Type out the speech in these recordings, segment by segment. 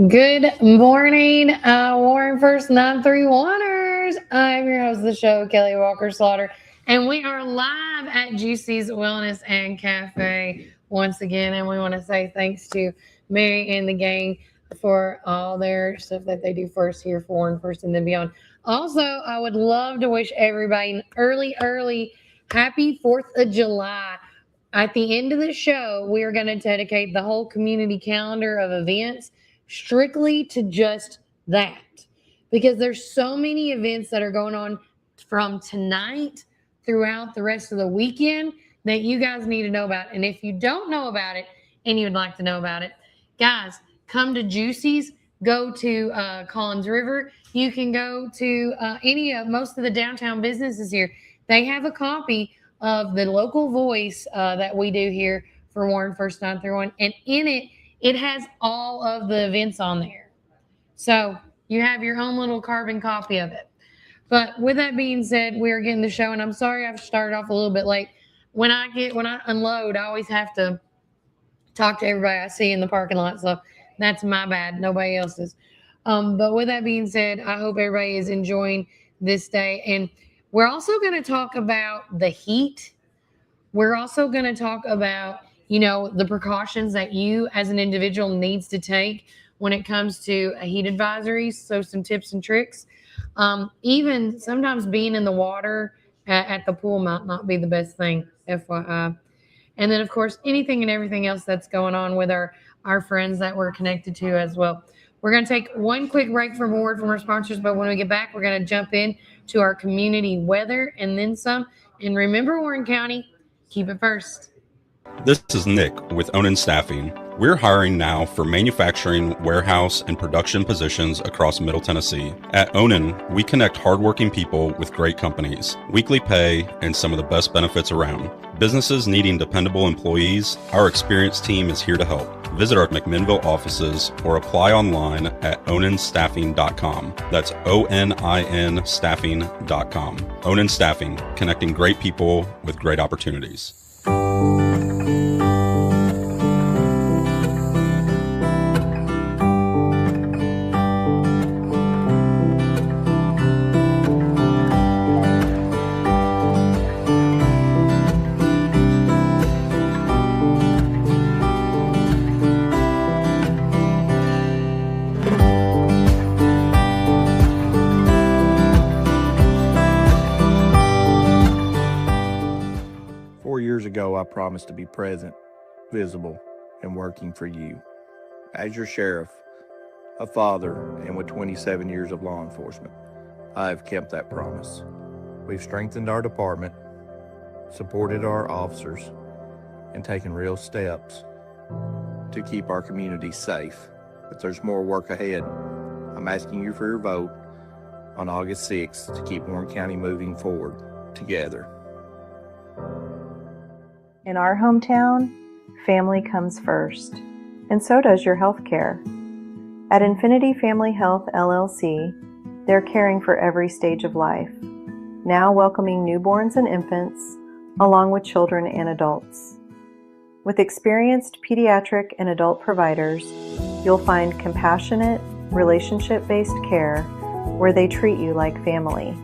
Good morning, Warren First 931ers. I'm your host of the show, Kelly Walker Slaughter, and we are live at Juicy's Wellness and Cafe once again. And we want to say thanks to Mary and the gang for all their stuff that they do for us here for Warren First and then beyond. Also, I would love to wish everybody an early happy 4th of July. At the end of the show, we are going to dedicate the whole community calendar of events strictly to just that, because there's so many events that are going on from tonight throughout the rest of the weekend that you guys need to know about. And if you don't know about it and you'd like to know about it, guys, come to Juicy's, go to Collins River. You can go to most of the downtown businesses here. They have a copy of the local voice that we do here for Warren First 931, and in it has all of the events on there. So you have your own little carbon copy of it. But with that being said, we are getting the show, and I'm sorry I've started off a little bit late. When I unload, I always have to talk to everybody I see in the parking lot. So that's my bad. Nobody else's. But with that being said, I hope everybody is enjoying this day. And we're also going to talk about the heat. We're also going to talk about the precautions that you as an individual needs to take when it comes to a heat advisory. So some tips and tricks. Even sometimes being in the water at the pool might not be the best thing, FYI. And then, of course, anything and everything else that's going on with our friends that we're connected to as well. We're going to take one quick break from a word from our sponsors, but when we get back, we're going to jump in to our community weather and then some. And remember, Warren County, keep it first. This is Nick with Onan Staffing. We're hiring now for manufacturing, warehouse, and production positions across Middle Tennessee. At Onan, we connect hardworking people with great companies, weekly pay, and some of the best benefits around. Businesses needing dependable employees, our experienced team is here to help. Visit our McMinnville offices or apply online at onanstaffing.com. That's ONIN staffing.com. Onan Staffing, connecting great people with great opportunities. 4 years ago, I promised to be present, visible, and working for you. As your sheriff, a father, and with 27 years of law enforcement, I have kept that promise. We've strengthened our department, supported our officers, and taken real steps to keep our community safe. But there's more work ahead. I'm asking you for your vote on August 6th to keep Warren County moving forward together. In our hometown, family comes first, and so does your health care. At Infinity Family Health, LLC, they're caring for every stage of life, now welcoming newborns and infants, along with children and adults. With experienced pediatric and adult providers, you'll find compassionate, relationship-based care where they treat you like family.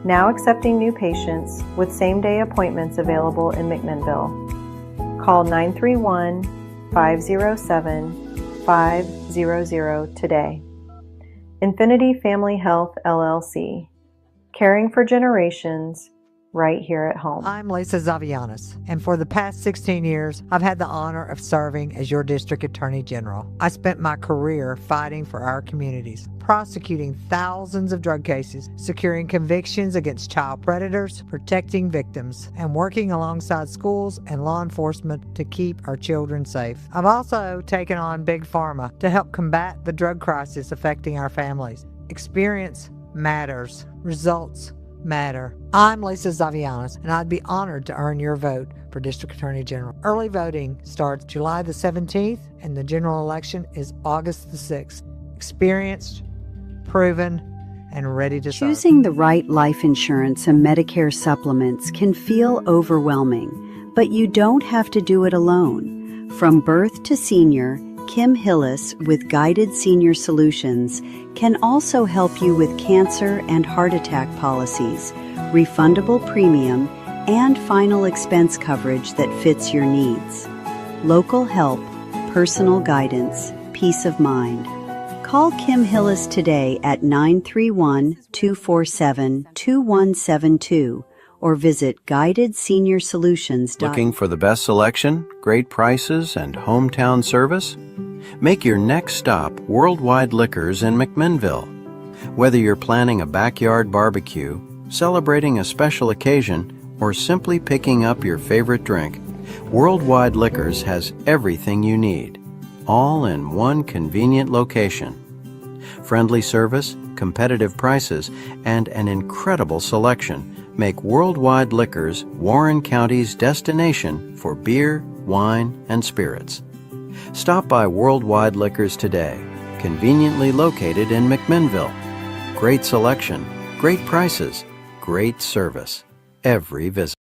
Now accepting new patients with same-day appointments available in McMinnville. Call 931-507-500 today. Infinity Family Health, LLC. Caring for generations right here at home. I'm Lisa Zavianis, and for the past 16 years, I've had the honor of serving as your District Attorney General. I spent my career fighting for our communities, prosecuting thousands of drug cases, securing convictions against child predators, protecting victims, and working alongside schools and law enforcement to keep our children safe. I've also taken on Big Pharma to help combat the drug crisis affecting our families. Experience matters. Results matter. I'm Lisa Zavianis, and I'd be honored to earn your vote for District Attorney General. Early voting starts July the 17th, and the general election is August the 6th. Experienced, proven, and ready to serve. Choosing the right life insurance and Medicare supplements can feel overwhelming, but you don't have to do it alone. From birth to senior, Kim Hillis with Guided Senior Solutions can also help you with cancer and heart attack policies, refundable premium, and final expense coverage that fits your needs. Local help, personal guidance, peace of mind. Call Kim Hillis today at 931-247-2172 or visit guidedsenior-solutions.com. Looking for the best selection, great prices, and hometown service? Make your next stop Worldwide Liquors in McMinnville. Whether you're planning a backyard barbecue, celebrating a special occasion, or simply picking up your favorite drink, Worldwide Liquors has everything you need, all in one convenient location. Friendly service, competitive prices, and an incredible selection make Worldwide Liquors Warren County's destination for beer, wine, and spirits. Stop by Worldwide Liquors today, conveniently located in McMinnville. Great selection, great prices, great service. Every visit.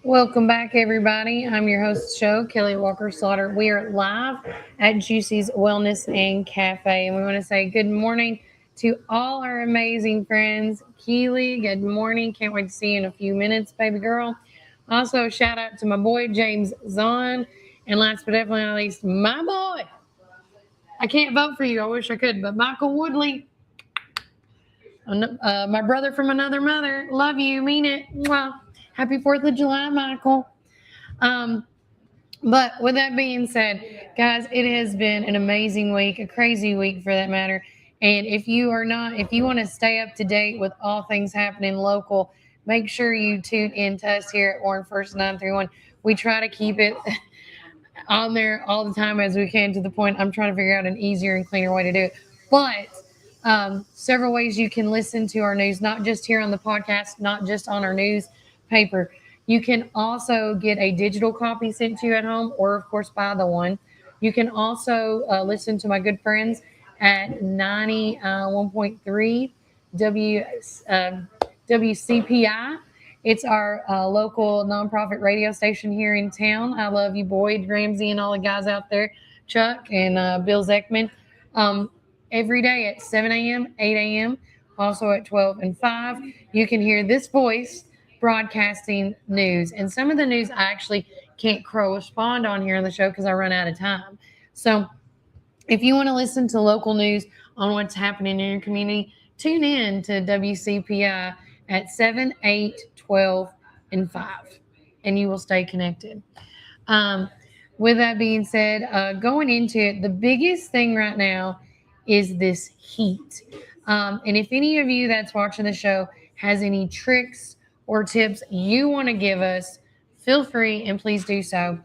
Welcome back, everybody. I'm your host of the show, Kelly Walker Slaughter. We are live at Juicy's Wellness and Cafe, and we want to say good morning to all our amazing friends. Keely, good morning. Can't wait to see you in a few minutes, baby girl. Also, shout out to my boy, James Zahn. And last but definitely not least, my boy. I can't vote for you. I wish I could, but Michael Woodley. My brother from another mother. Love you. Mean it. Mwah. Happy 4th of July, Michael. But with that being said, guys, it has been an amazing week, a crazy week for that matter. And if you want to stay up to date with all things happening local, make sure you tune in to us here at Warren First 931. We try to keep it on there all the time as we can, to the point I'm trying to figure out an easier and cleaner way to do it. But several ways you can listen to our news, not just here on the podcast, not just on our newspaper. You can also get a digital copy sent to you at home, or of course buy the one. You can also listen to my good friends at 91.3 WCPI. It's our local nonprofit radio station here in town. I love you, Boyd Ramsey, and all the guys out there, Chuck and Bill Zeckman. Every day at 7 a.m., 8 a.m., also at 12 and 5, you can hear this voice broadcasting news. And some of the news I actually can't correspond on here on the show because I run out of time. So if you want to listen to local news on what's happening in your community, tune in to WCPI at 7, 8, 12, and 5, and you will stay connected. With that being said, going into it, the biggest thing right now is this heat. And if any of you that's watching the show has any tricks or tips you want to give us, feel free and please do so.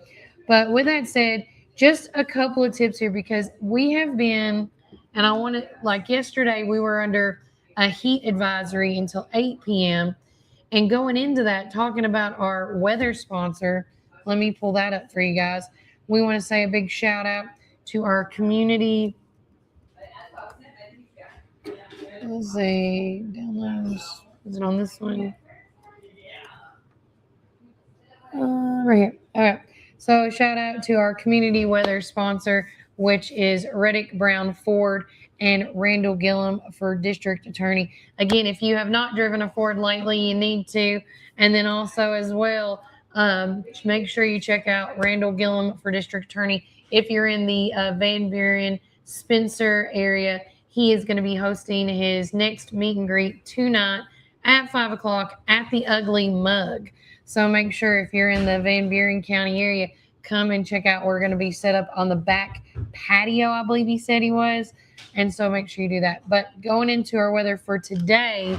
But with that said, just a couple of tips here, because we have been, and I want to, like yesterday, we were under a heat advisory until 8 p.m. And going into that, talking about our weather sponsor, let me pull that up for you guys. We want to say a big shout out to our community. Let's see, downloads. Is it on this one? Right here. All right. So shout out to our community weather sponsor, which is Reddick Brown Ford and Randall Gillum for district attorney. Again, if you have not driven a Ford lately, you need to. And then also as well, make sure you check out Randall Gillum for district attorney. If you're in the Van Buren, Spencer area, he is going to be hosting his next meet and greet tonight at 5 o'clock at the Ugly Mug. So make sure if you're in the Van Buren County area, come and check out. We're going to be set up on the back patio, I believe he said he was. And so make sure you do that. But going into our weather for today,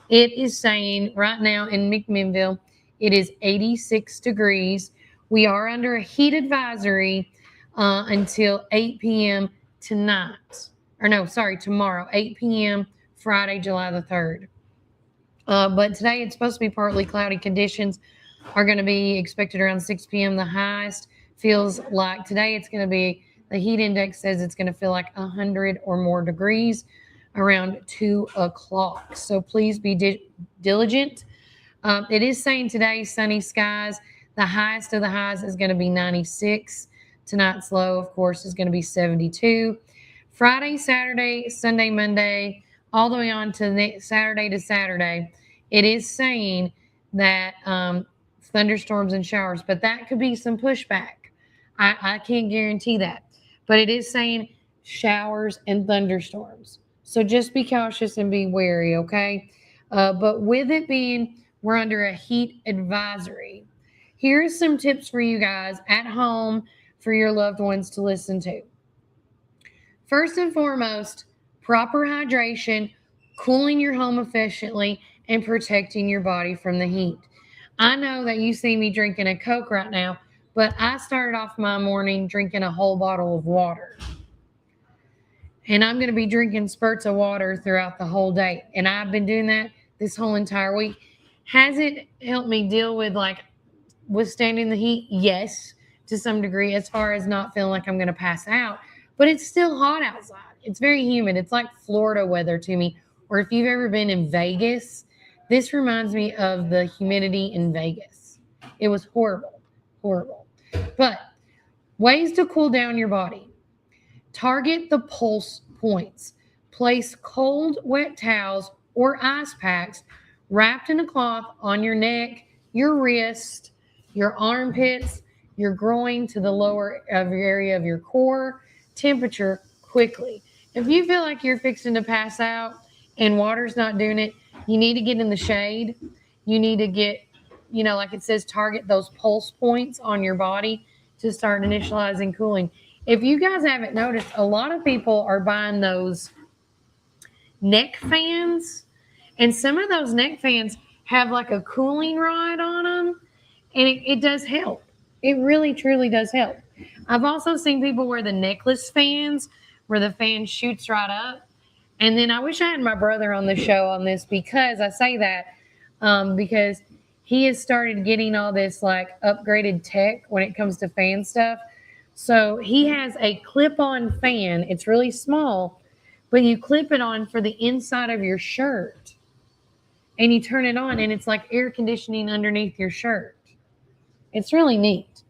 it is saying right now in McMinnville, it is 86 degrees. We are under a heat advisory until 8 p.m. tonight. Or no, sorry, tomorrow, 8 p.m. Friday, July the 3rd. But today it's supposed to be partly cloudy. Conditions are going to be expected around 6 p.m. The highest feels like today it's going to be, the heat index says it's going to feel like 100 or more degrees around 2 o'clock. So please be diligent. It is saying today sunny skies. The highest of the highs is going to be 96. Tonight's low, of course, is going to be 72. Friday, Saturday, Sunday, Monday, all the way on to Saturday to Saturday, it is saying that thunderstorms and showers, but that could be some pushback. I can't guarantee that, but it is saying showers and thunderstorms. So just be cautious and be wary, okay? But with it being, we're under a heat advisory. Here's some tips for you guys at home for your loved ones to listen to. First and foremost, proper hydration, cooling your home efficiently, and protecting your body from the heat. I know that you see me drinking a Coke right now, but I started off my morning drinking a whole bottle of water. And I'm going to be drinking spurts of water throughout the whole day. And I've been doing that this whole entire week. Has it helped me deal with like withstanding the heat? Yes, to some degree, as far as not feeling like I'm going to pass out. But it's still hot outside. It's very humid. It's like Florida weather to me. Or if you've ever been in Vegas, this reminds me of the humidity in Vegas. It was horrible, horrible. But ways to cool down your body. Target the pulse points. Place cold, wet towels or ice packs wrapped in a cloth on your neck, your wrist, your armpits, your groin to the lower of your area of your core. Temperature quickly. If you feel like you're fixing to pass out and water's not doing it, you need to get in the shade. You need to get, like it says, target those pulse points on your body to start initializing cooling. If you guys haven't noticed, a lot of people are buying those neck fans, and some of those neck fans have like a cooling rod on them, and it does help. It really, truly does help. I've also seen people wear the necklace fans where the fan shoots right up. And then I wish I had my brother on the show on this, because I say that because he has started getting all this like upgraded tech when it comes to fan stuff. So he has a clip-on fan. It's really small, but you clip it on for the inside of your shirt. And you turn it on, and it's like air conditioning underneath your shirt. It's really neat.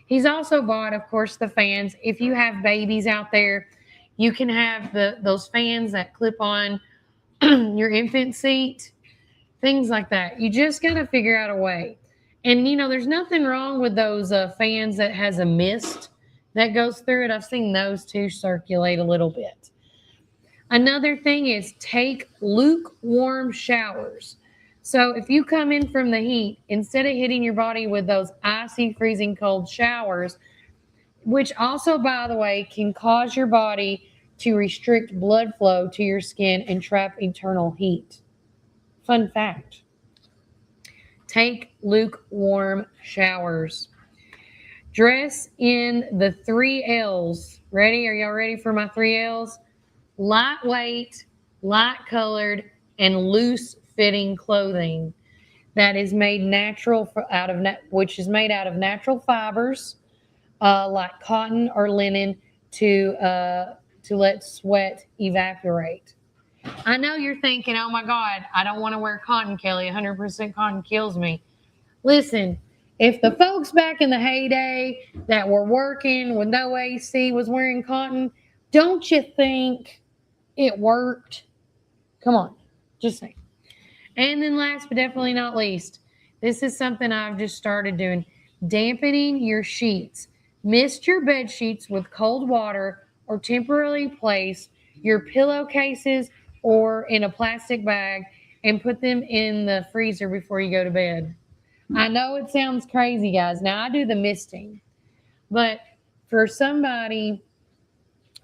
He's also bought, of course, the fans. If you have babies out there, you can have those fans that clip on your infant seat, things like that. You just got to figure out a way. And, there's nothing wrong with those fans that has a mist that goes through it. I've seen those too circulate a little bit. Another thing is take lukewarm showers. So if you come in from the heat, instead of hitting your body with those icy, freezing cold showers, which also, by the way, can cause your body to restrict blood flow to your skin and trap internal heat. Fun fact. Take lukewarm showers. Dress in the 3 L's. Ready? Are y'all ready for my 3 L's? Lightweight, light colored, and loose fitting clothing that is made which is made out of natural fibers, like cotton or linen, to let sweat evaporate. I know you're thinking, oh my God, I don't want to wear cotton, Kelly. 100% cotton kills me. Listen, if the folks back in the heyday that were working with no AC was wearing cotton, don't you think it worked? Come on, just saying. And then last but definitely not least, this is something I've just started doing. Dampening your sheets. Mist your bed sheets with cold water, or temporarily place your pillowcases or in a plastic bag and put them in the freezer before you go to bed. I know it sounds crazy, guys. Now, I do the misting, but for somebody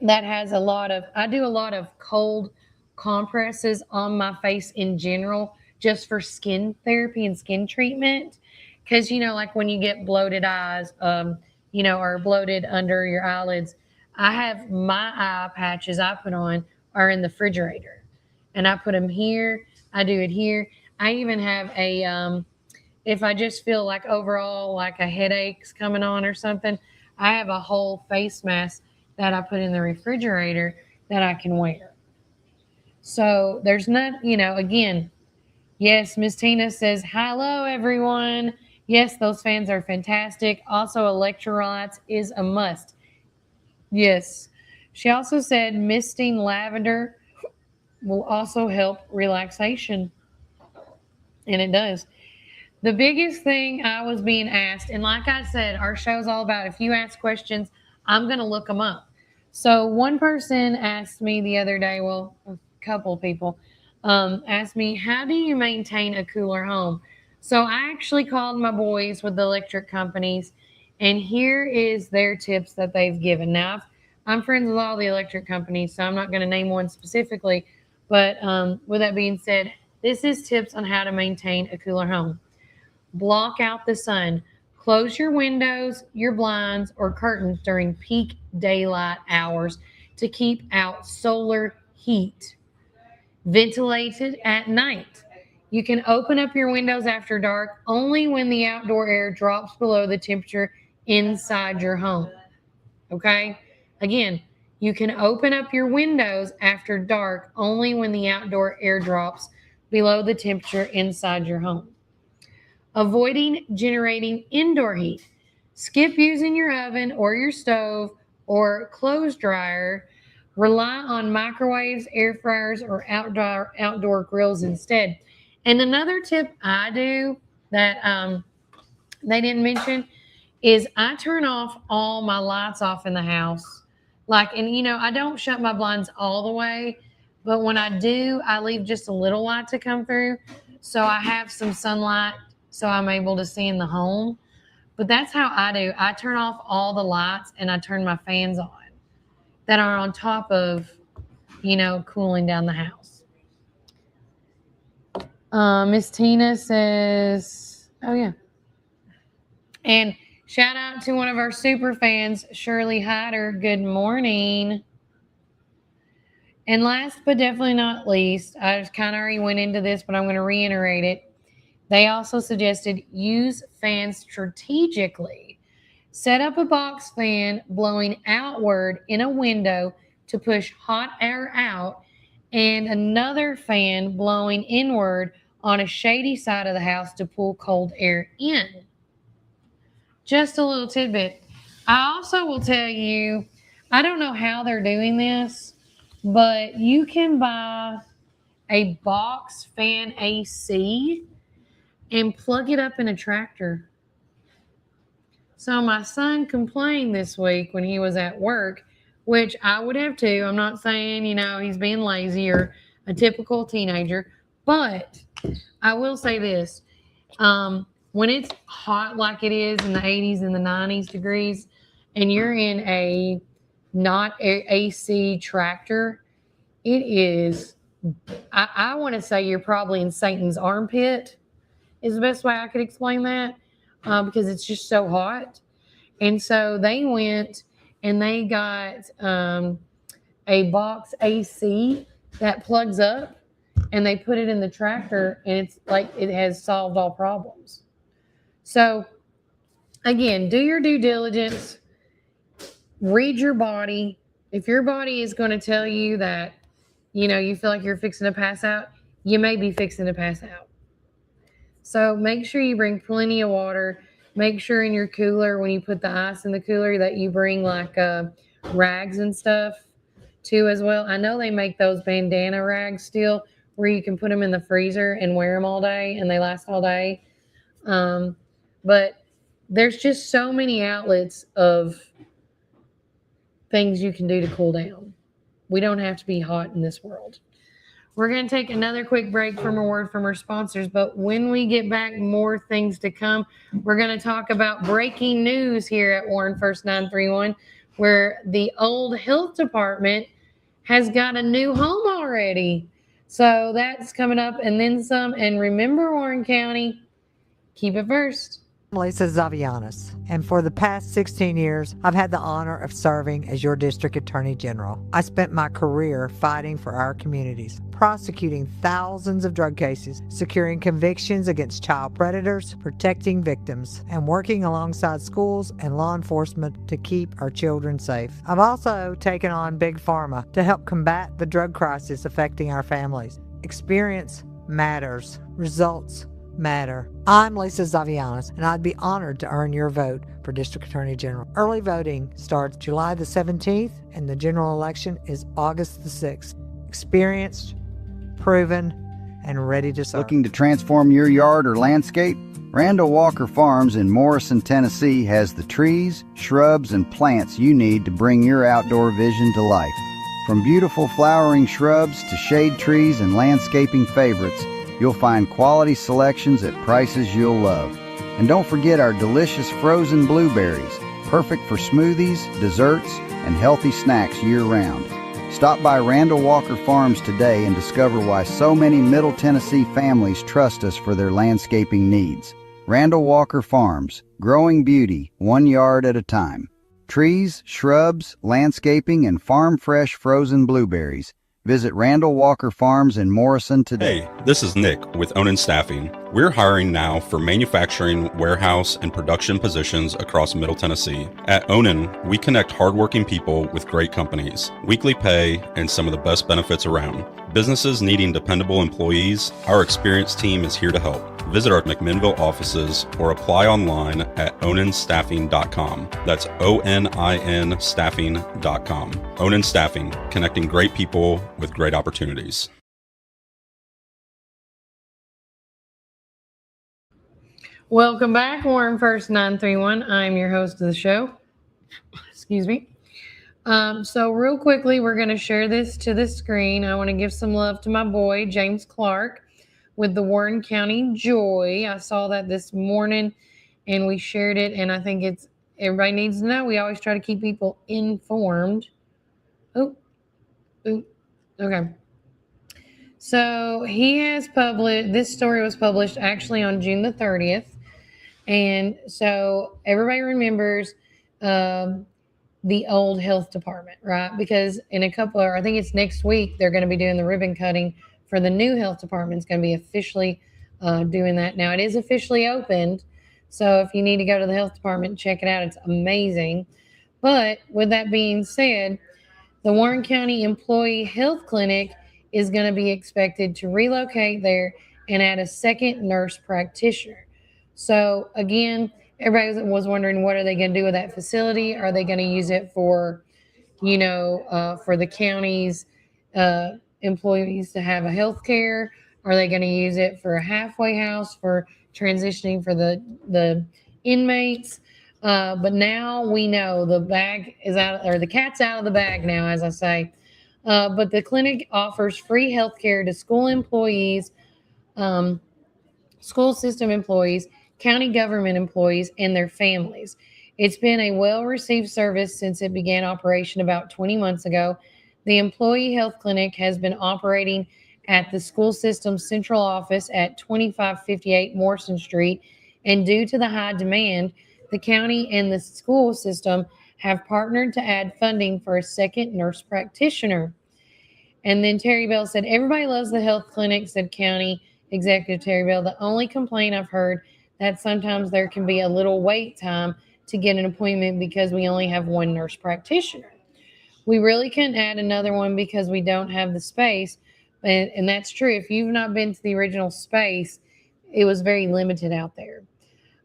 that has I do a lot of cold compresses on my face in general, just for skin therapy and skin treatment. Because, like when you get bloated eyes, or bloated under your eyelids, I have my eye patches I put on are in the refrigerator, and I put them here. I do it here. I even have if I just feel like overall like a headache's coming on or something, I have a whole face mask that I put in the refrigerator that I can wear. So there's not, again, yes, Miss Tina says, hello, everyone. Yes, those fans are fantastic. Also, electrolytes is a must. Yes. She also said misting lavender will also help relaxation. And it does. The biggest thing I was being asked, and like I said, our show's all about if you ask questions, I'm going to look them up. So one person asked me the other day, well, a couple people asked me, how do you maintain a cooler home? So I actually called my boys with the electric companies, and here is their tips that they've given. Now, I'm friends with all the electric companies, so I'm not going to name one specifically. But with that being said, this is tips on how to maintain a cooler home. Block out the sun. Close your windows, your blinds, or curtains during peak daylight hours to keep out solar heat. Ventilate it at night. You can open up your windows after dark only when the outdoor air drops below the temperature inside your home. Okay? Again, you can open up your windows after dark only when the outdoor air drops below the temperature inside your home. Avoiding generating indoor heat. Skip using your oven or your stove or clothes dryer. Rely on microwaves, air fryers, or outdoor grills instead. And another tip I do that they didn't mention is I turn off all my lights off in the house. I don't shut my blinds all the way, but when I do, I leave just a little light to come through. So I have some sunlight so I'm able to see in the home. But that's how I do. I turn off all the lights and I turn my fans on that are on top of, cooling down the house. Miss Tina says, oh yeah. And shout out to one of our super fans, Shirley Hyder. Good morning. And last but definitely not least, I just kind of already went into this, but I'm going to reiterate it. They also suggested use fans strategically. Set up a box fan blowing outward in a window to push hot air out, and another fan blowing inward on a shady side of the house to pull cold air in. Just a little tidbit. I also will tell you, I don't know how they're doing this, but you can buy a box fan AC and plug it up in a tractor. So my son complained this week when he was at work, which I would have too. I'm not saying, he's being lazy or a typical teenager, but I will say this. When it's hot like it is in the 80s and the 90s degrees, and you're in a not AC tractor, it is, I want to say you're probably in Satan's armpit is the best way I could explain that, because it's just so hot. And so they went and they got a box AC that plugs up, and they put it in the tractor, and it's like it has solved all problems. So again, do your due diligence. Read your body. If your body is going to tell you that, you feel like you're fixing to pass out, you may be fixing to pass out. So make sure you bring plenty of water. Make sure in your cooler, when you put the ice in the cooler, that you bring rags and stuff too as well. I know they make those bandana rags still where you can put them in the freezer and wear them all day and they last all day. But there's just so many outlets of things you can do to cool down. We don't have to be hot in this world. We're going to take another quick break from a word from our sponsors, but when we get back, more things to come. We're going to talk about breaking news here at Warren First 931, where the old health department has got a new home already. So that's coming up and then some. And remember, Warren County, keep it first. Lisa Zavianis, and for the past 16 years, I've had the honor of serving as your District Attorney General. I spent my career fighting for our communities, prosecuting thousands of drug cases, securing convictions against child predators, protecting victims, and working alongside schools and law enforcement to keep our children safe. I've also taken on Big Pharma to help combat the drug crisis affecting our families. Experience matters. Results matter. I'm Lisa Zavianis, and I'd be honored to earn your vote for District Attorney General. Early voting starts July the 17th, and the general election is August the 6th. Experienced, proven, and ready to serve. Looking to transform your yard or landscape? Randall Walker Farms in Morrison, Tennessee has the trees, shrubs, and plants you need to bring your outdoor vision to life. From beautiful flowering shrubs to shade trees and landscaping favorites, you'll find quality selections at prices you'll love. And don't forget our delicious frozen blueberries, perfect for smoothies, desserts, and healthy snacks year-round. Stop by Randall Walker Farms today and discover why so many Middle Tennessee families trust us for their landscaping needs. Randall Walker Farms, growing beauty 1 yard at a time. Trees, shrubs, landscaping, and farm-fresh frozen blueberries. Visit Randall Walker Farms in Morrison today. Hey, this is Nick with Onan Staffing. We're hiring now for manufacturing, warehouse, and production positions across Middle Tennessee. At Onan, we connect hardworking people with great companies, weekly pay, and some of the best benefits around. Businesses needing dependable employees, our experienced team is here to help. Visit our McMinnville offices or apply online at onanstaffing.com. That's ONIN staffing.com. Onan Staffing, connecting great people with great opportunities. Welcome back, Warren First 931. I'm your host of the show. Excuse me. So real quickly, we're going to share this to the screen. I want to give some love to my boy, James Clark, with the Warren County Joy. I saw that this morning and we shared it, and I think everybody needs to know. We always try to keep people informed. Okay. So he has published, this story was published actually on June the 30th. And so everybody remembers the old health department, right? Because in a couple, or I think it's next week, they're going to be doing the ribbon cutting for the new health department. It's going to be officially doing that. Now, it is officially opened. So if you need to go to the health department, check it out. It's amazing. But with that being said, the Warren County Employee Health Clinic is going to be expected to relocate there and add a second nurse practitioner. So again, everybody was wondering, what are they going to do with that facility? Are they going to use it for, for the county's employees to have a health care? Are they going to use it for a halfway house for transitioning for the inmates? But now we know the bag is out, or the cat's out of the bag now, as I say. But the clinic offers free health care to school employees, school system employees, county government employees, and their families. It's been a well-received service since it began operation about 20 months ago. The Employee Health Clinic has been operating at the school system's central office at 2558 Morrison Street, and due to the high demand, the county and the school system have partnered to add funding for a second nurse practitioner. And then Terry Bell said, everybody loves the health clinic, said County Executive Terry Bell. The only complaint I've heard that sometimes there can be a little wait time to get an appointment because we only have one nurse practitioner. We really couldn't add another one because we don't have the space. And that's true. If you've not been to the original space, it was very limited out there.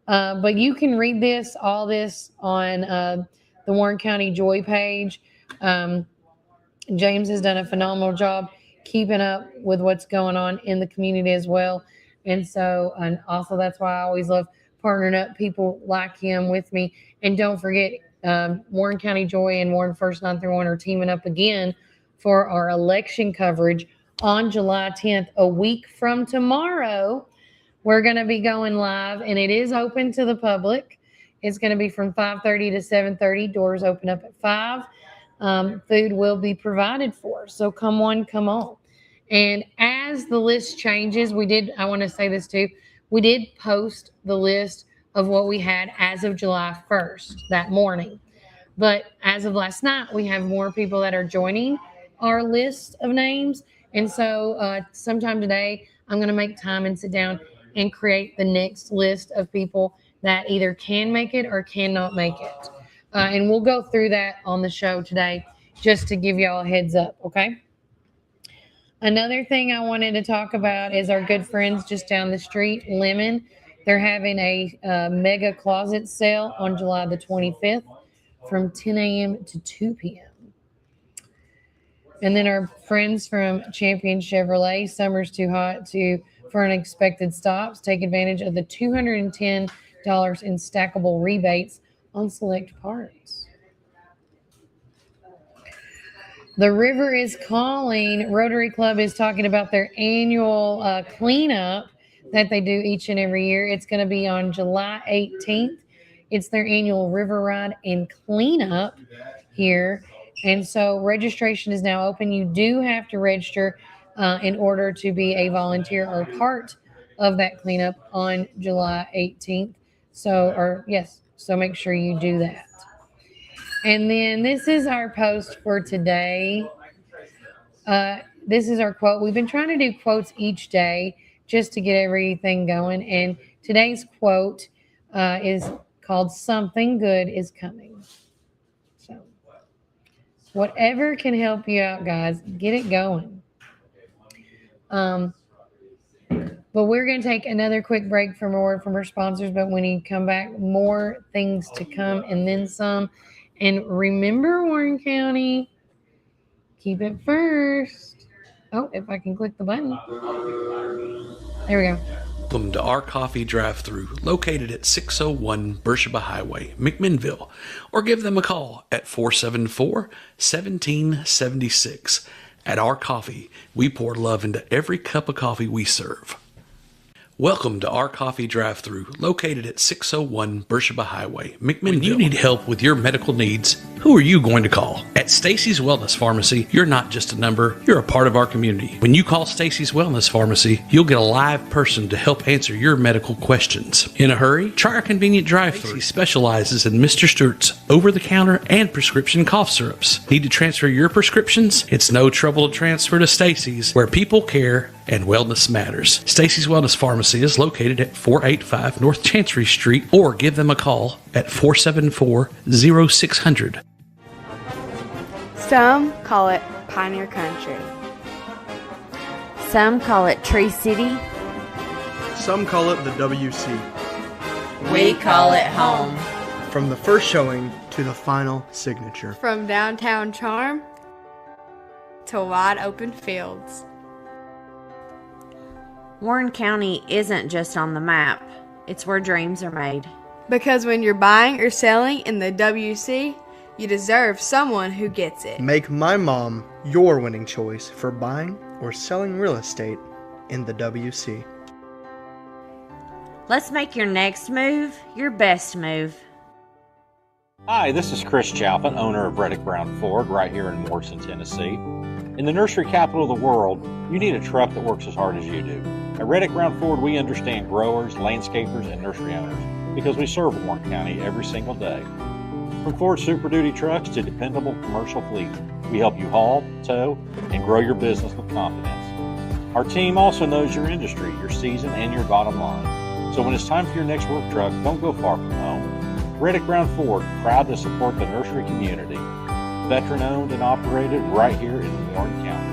But you can read all this on the Warren County Joy page. James has done a phenomenal job keeping up with what's going on in the community as well. And also that's why I always love partnering up people like him with me. And don't forget, Warren County Joy and Warren First 931 are teaming up again for our election coverage on July 10th, a week from tomorrow. We're going to be going live, and it is open to the public. It's going to be from 5:30 to 7:30. Doors open up at 5. Food will be provided for. So come on. And as the list changes, I want to say this too, we did post the list of what we had as of July 1st that morning. But as of last night, we have more people that are joining our list of names. And so sometime today, I'm going to make time and sit down and create the next list of people that either can make it or cannot make it. And we'll go through that on the show today just to give y'all a heads up, okay? Another thing I wanted to talk about is our good friends just down the street, Lemon. They're having a mega closet sale on July the 25th from 10 a.m. to 2 p.m. And then our friends from Champion Chevrolet, summer's too hot for unexpected stops. Take advantage of the $210 in stackable rebates on select parts. The River is Calling. Rotary Club is talking about their annual cleanup that they do each and every year. It's going to be on July 18th. It's their annual river ride and cleanup here. And so registration is now open. You do have to register in order to be a volunteer or part of that cleanup on July 18th. So make sure you do that. And then this is our post for today. This is our quote. We've been trying to do quotes each day just to get everything going. And today's quote is called "Something Good is Coming." So whatever can help you out, guys, get it going. But we're going to take another quick break from a word from our sponsors. But when you come back, more things to come and then some. And remember, Warren County, keep it first. Oh, if I can click the button. There we go. Welcome to Our Coffee Drive-Thru, located at 601 Beersheba Highway, McMinnville, or give them a call at 474-1776. At Our Coffee, we pour love into every cup of coffee we serve. Welcome to Our Coffee Drive-Thru, located at 601 Beersheba Highway, McMinnville. When you need help with your medical needs, who are you going to call? At Stacy's Wellness Pharmacy, you're not just a number, you're a part of our community. When you call Stacy's Wellness Pharmacy, you'll get a live person to help answer your medical questions. In a hurry? Try our convenient drive-thru. Stacy specializes in Mr. Stewart's over-the-counter and prescription cough syrups. Need to transfer your prescriptions? It's no trouble to transfer to Stacy's, where people care and wellness matters. Stacy's Wellness Pharmacy is located at 485 North Chancery Street, or give them a call at 474-0600. Some call it Pioneer Country. Some call it Tree City. Some call it the WC. We call it home. From the first showing to the final signature. From downtown charm to wide open fields. Warren County isn't just on the map, it's where dreams are made. Because when you're buying or selling in the WC, you deserve someone who gets it. Make my mom your winning choice for buying or selling real estate in the WC. Let's make your next move your best move. Hi, this is Chris Chalfant, owner of Reddick Brown Ford right here in Morrison, Tennessee. In the nursery capital of the world, you need a truck that works as hard as you do. At Reddick Brown Ford, we understand growers, landscapers, and nursery owners because we serve Warren County every single day. From Ford Super Duty trucks to dependable commercial fleets, we help you haul, tow, and grow your business with confidence. Our team also knows your industry, your season, and your bottom line. So when it's time for your next work truck, don't go far from home. Reddick Brown Ford, proud to support the nursery community. Veteran owned and operated right here in Warren County.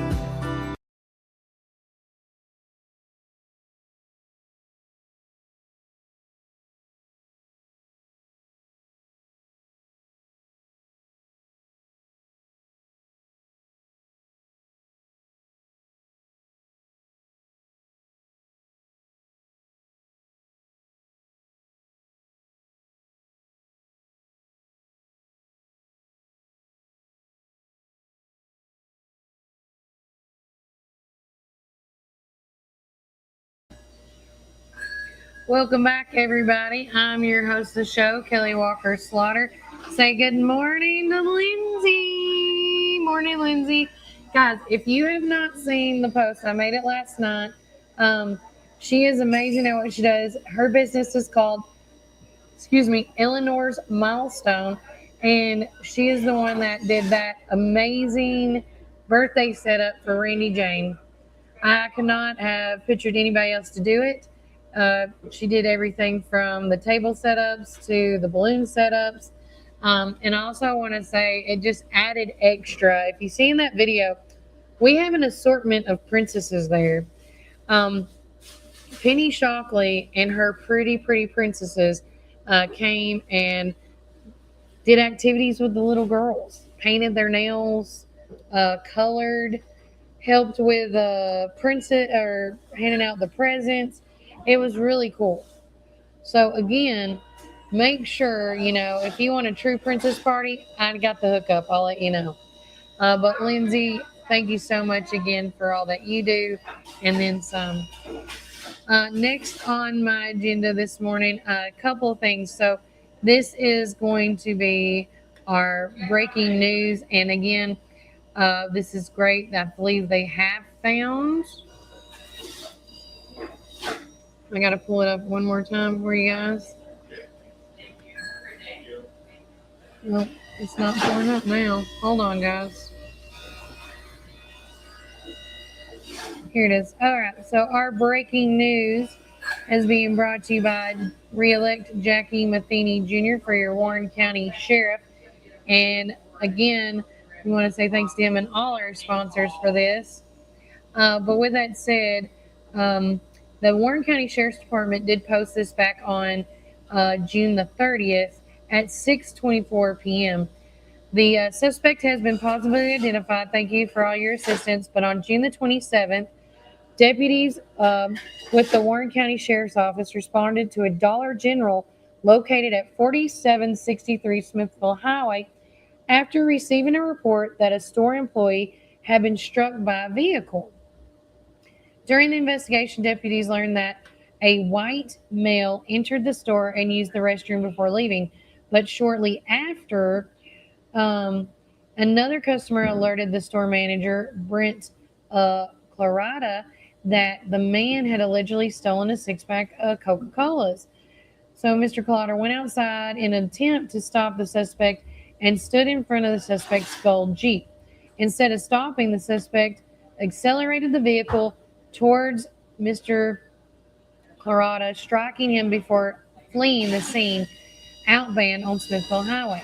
Welcome back, everybody. I'm your host of the show, Kelly Walker Slaughter. Say good morning to Lindsay. Morning, Lindsay. Guys, if you have not seen the post, I made it last night. She is amazing at what she does. Her business is called, Eleanor's Milestone. And she is the one that did that amazing birthday setup for Randy Jane. I could not have pictured anybody else to do it. She did everything from the table setups to the balloon setups. And I also want to say it just added extra. If you see in that video we have an assortment of princesses there. Penny Shockley and her pretty princesses came and did activities with the little girls, painted their nails, colored, helped with princess or handing out the presents. It was really cool. So again, make sure, if you want a true princess party, I got the hookup. I'll let you know. But Lindsay, thank you so much again for all that you do, and then some. Next on my agenda this morning, a couple of things. So this is going to be our breaking news. And again, this is great. I believe they have found. I got to pull it up one more time for you guys. Nope, it's not pulling up now. Hold on, guys. Here it is. All right, so our breaking news is being brought to you by re-elect Jackie Matheny Jr. for your Warren County Sheriff. And again, we want to say thanks to him and all our sponsors for this. But with that said, the Warren County Sheriff's Department did post this back on June the 30th at 6:24 p.m. The suspect has been positively identified. Thank you for all your assistance. But on June the 27th, deputies with the Warren County Sheriff's Office responded to a Dollar General located at 4763 Smithville Highway after receiving a report that a store employee had been struck by a vehicle. During the investigation, deputies learned that a white male entered the store and used the restroom before leaving. But shortly after, another customer alerted the store manager, Brent Clarada, that the man had allegedly stolen a six-pack of Coca-Colas. So Mr. Clarada went outside in an attempt to stop the suspect and stood in front of the suspect's gold Jeep. Instead of stopping, the suspect accelerated the vehicle towards Mr. Clarada, striking him before fleeing the scene outbound on Smithville Highway.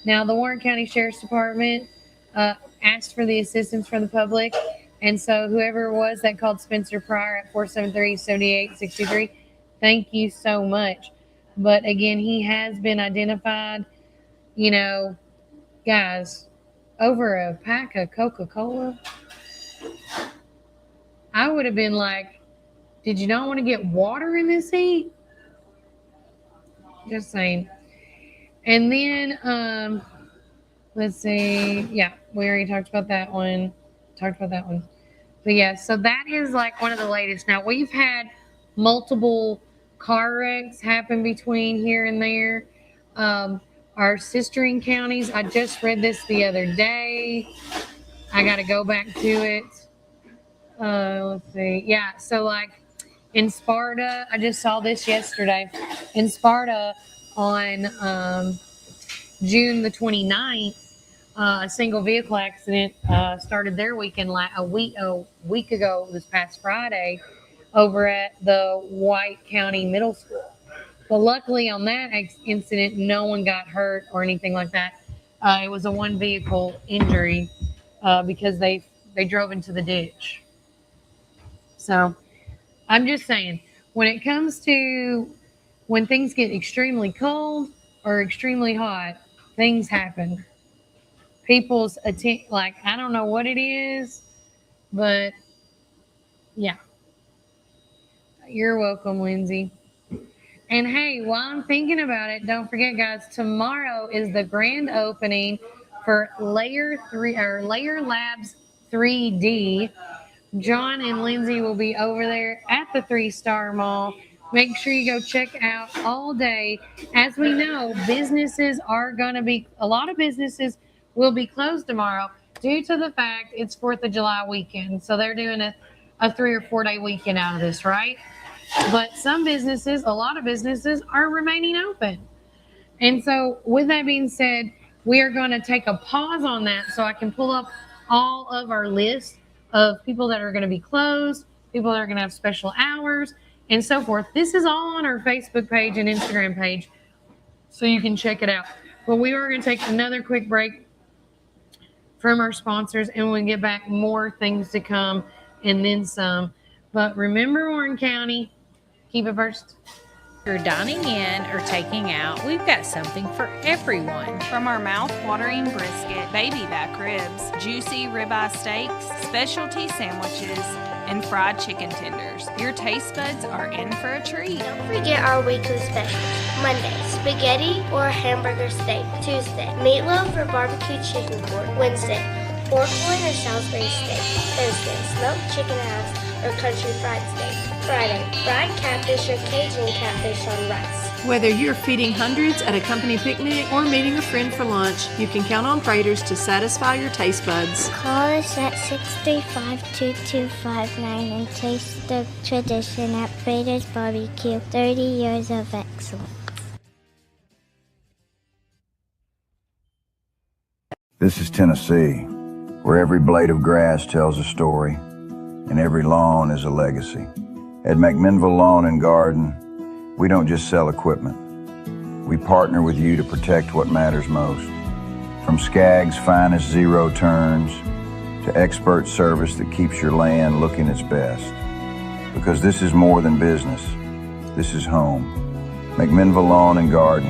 Now, the Warren County Sheriff's Department asked for the assistance from the public, and so whoever it was that called Spencer Pryor at 473-7863, thank you so much. But again, he has been identified. Guys, over a pack of Coca-Cola, I would have been like, did you not want to get water in this heat? Just saying. And then, let's see. Yeah, we already talked about that one. But yeah, so that is like one of the latest. Now, we've had multiple car wrecks happen between here and there. Our sistering counties, I just read this the other day. I got to go back to it. Let's see. Yeah, so like in Sparta, I just saw this yesterday. In Sparta on June the 29th, a single vehicle accident started their weekend a week ago, this past Friday, over at the White County Middle School. But luckily on that incident, no one got hurt or anything like that. It was a one vehicle injury because they drove into the ditch. So I'm just saying, when it comes to when things get extremely cold or extremely hot, things happen. People's I don't know what it is, but yeah. You're welcome, Lindsay. And hey, while I'm thinking about it, don't forget, guys, tomorrow is the grand opening for Layer Labs 3D. John and Lindsay will be over there at the 3-Star Mall. Make sure you go check out all day. As we know, a lot of businesses will be closed tomorrow due to the fact it's 4th of July weekend. So they're doing a 3 or 4 day weekend out of this, right? But a lot of businesses are remaining open. And so with that being said, we are going to take a pause on that so I can pull up all of our lists of people that are going to be closed, people that are going to have special hours, and so forth. This is all on our Facebook page and Instagram page, so you can check it out. But we are going to take another quick break from our sponsors, and we'll get back more things to come and then some. But remember, Warren County, keep it first. If you're dining in or taking out, we've got something for everyone. From our mouth-watering brisket, baby back ribs, juicy ribeye steaks, specialty sandwiches, and fried chicken tenders, your taste buds are in for a treat. Don't forget our weekly specials. Monday, spaghetti or hamburger steak. Tuesday, meatloaf or barbecue chicken pork. Wednesday, pork loin or Salisbury steak. Thursday, smoked chicken halves or country fried steak. Friday, fried catfish or Cajun catfish on rice. Whether you're feeding hundreds at a company picnic or meeting a friend for lunch, you can count on Praters to satisfy your taste buds. Call us at 635-2259 and taste the tradition at Praters Barbecue. 30 years of excellence. This is Tennessee, where every blade of grass tells a story and every lawn is a legacy. At McMinnville Lawn and Garden, we don't just sell equipment. We partner with you to protect what matters most. From Skaggs' finest zero turns to expert service that keeps your land looking its best. Because this is more than business. This is home. McMinnville Lawn and Garden,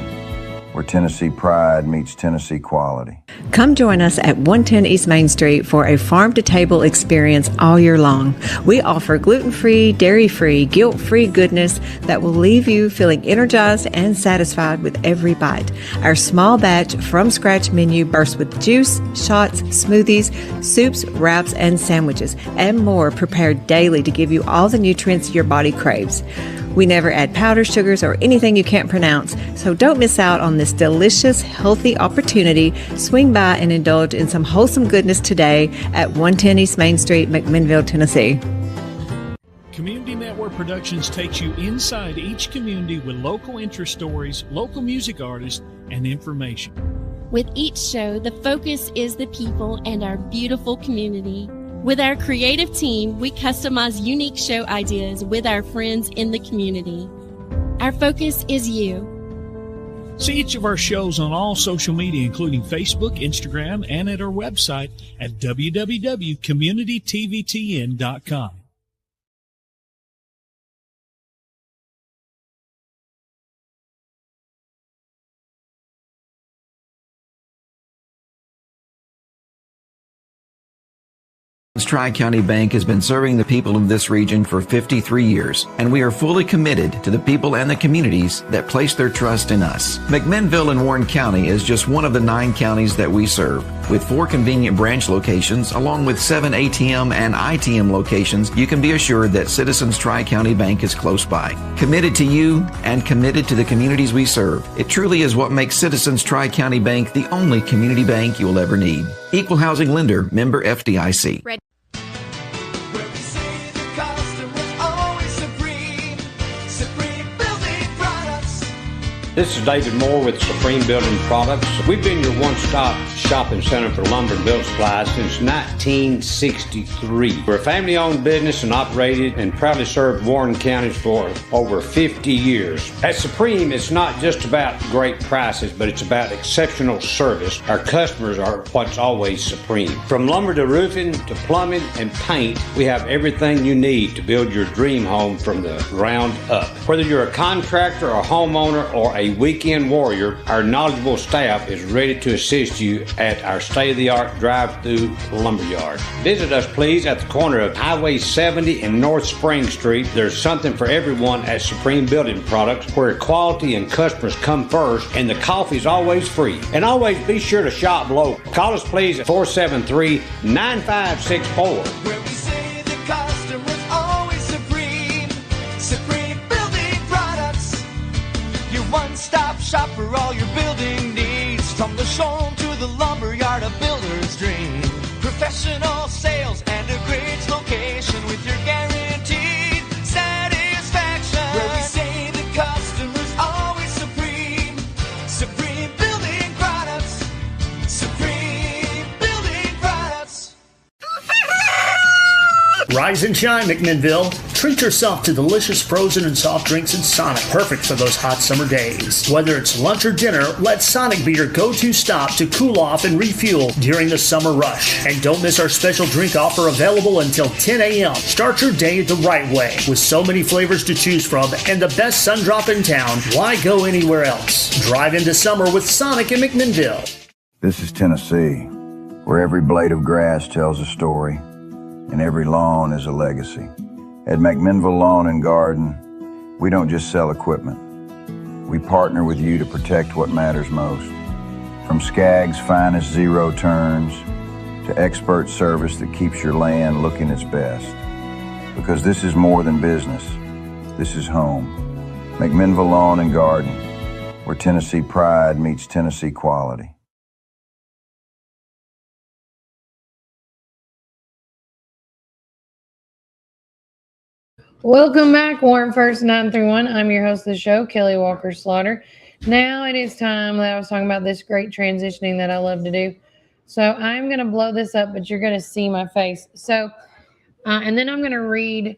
where Tennessee pride meets Tennessee quality. Come join us at 110 East Main Street for a farm-to-table experience all year long. We offer gluten-free, dairy-free, guilt-free goodness that will leave you feeling energized and satisfied with every bite. Our small batch from-scratch menu bursts with juice, shots, smoothies, soups, wraps, and sandwiches, and more prepared daily to give you all the nutrients your body craves. We never add powder sugars or anything you can't pronounce, so don't miss out on this delicious, healthy opportunity. Swing by and indulge in some wholesome goodness today at 110 East Main Street, McMinnville, Tennessee. Community Network Productions takes you inside each community with local interest stories, local music artists, and information. With each show, the focus is the people and our beautiful community. With our creative team, we customize unique show ideas with our friends in the community. Our focus is you. See each of our shows on all social media, including Facebook, Instagram, and at our website at www.communitytvtn.com. Tri-County Bank has been serving the people of this region for 53 years, and we are fully committed to the people and the communities that place their trust in us. McMinnville and Warren County is just one of the 9 counties that we serve. With 4 convenient branch locations, along with 7 ATM and ITM locations, you can be assured that Citizens Tri-County Bank is close by. Committed to you and committed to the communities we serve. It truly is what makes Citizens Tri-County Bank the only community bank you will ever need. Equal housing lender, member FDIC. This is David Moore with Supreme Building Products. We've been your one-stop shopping center for lumber and building supplies since 1963. We're a family-owned business and operated and proudly served Warren County for over 50 years. At Supreme, it's not just about great prices, but it's about exceptional service. Our customers are what's always supreme. From lumber to roofing to plumbing and paint, we have everything you need to build your dream home from the ground up. Whether you're a contractor, a homeowner, or a weekend warrior, our knowledgeable staff is ready to assist you at our state-of-the-art drive-through lumberyard. Visit us, please, at the corner of Highway 70 and North Spring Street. There's something for everyone at Supreme Building Products, where quality and customers come first, and the coffee's always free. And always be sure to shop local. Call us, please, at 473-9564. Where we say the customer's always supreme. Supreme Building Products. Your one-stop shop for all your building needs. From the showroom to the lumberyard, a builder's dream. Professional sales and a great location with your guaranteed satisfaction. Where we say the customer's always supreme. Supreme Building Products. Supreme Building Products. Rise and shine, McMinnville. Treat yourself to delicious frozen and soft drinks at Sonic, perfect for those hot summer days. Whether it's lunch or dinner, let Sonic be your go-to stop to cool off and refuel during the summer rush. And don't miss our special drink offer available until 10 a.m. Start your day the right way. With so many flavors to choose from and the best sun drop in town, why go anywhere else? Drive into summer with Sonic in McMinnville. This is Tennessee, where every blade of grass tells a story and every lawn is a legacy. At McMinnville Lawn and Garden, we don't just sell equipment. We partner with you to protect what matters most. From Skaggs' finest zero turns to expert service that keeps your land looking its best. Because this is more than business. This is home. McMinnville Lawn and Garden, where Tennessee pride meets Tennessee quality. Welcome back, Warren First 931. I'm your host of the show, Kelly Walker Slaughter. Now it is time that I was talking about this great transitioning that I love to do. So I'm going to blow this up, but you're going to see my face. So, and then I'm going to read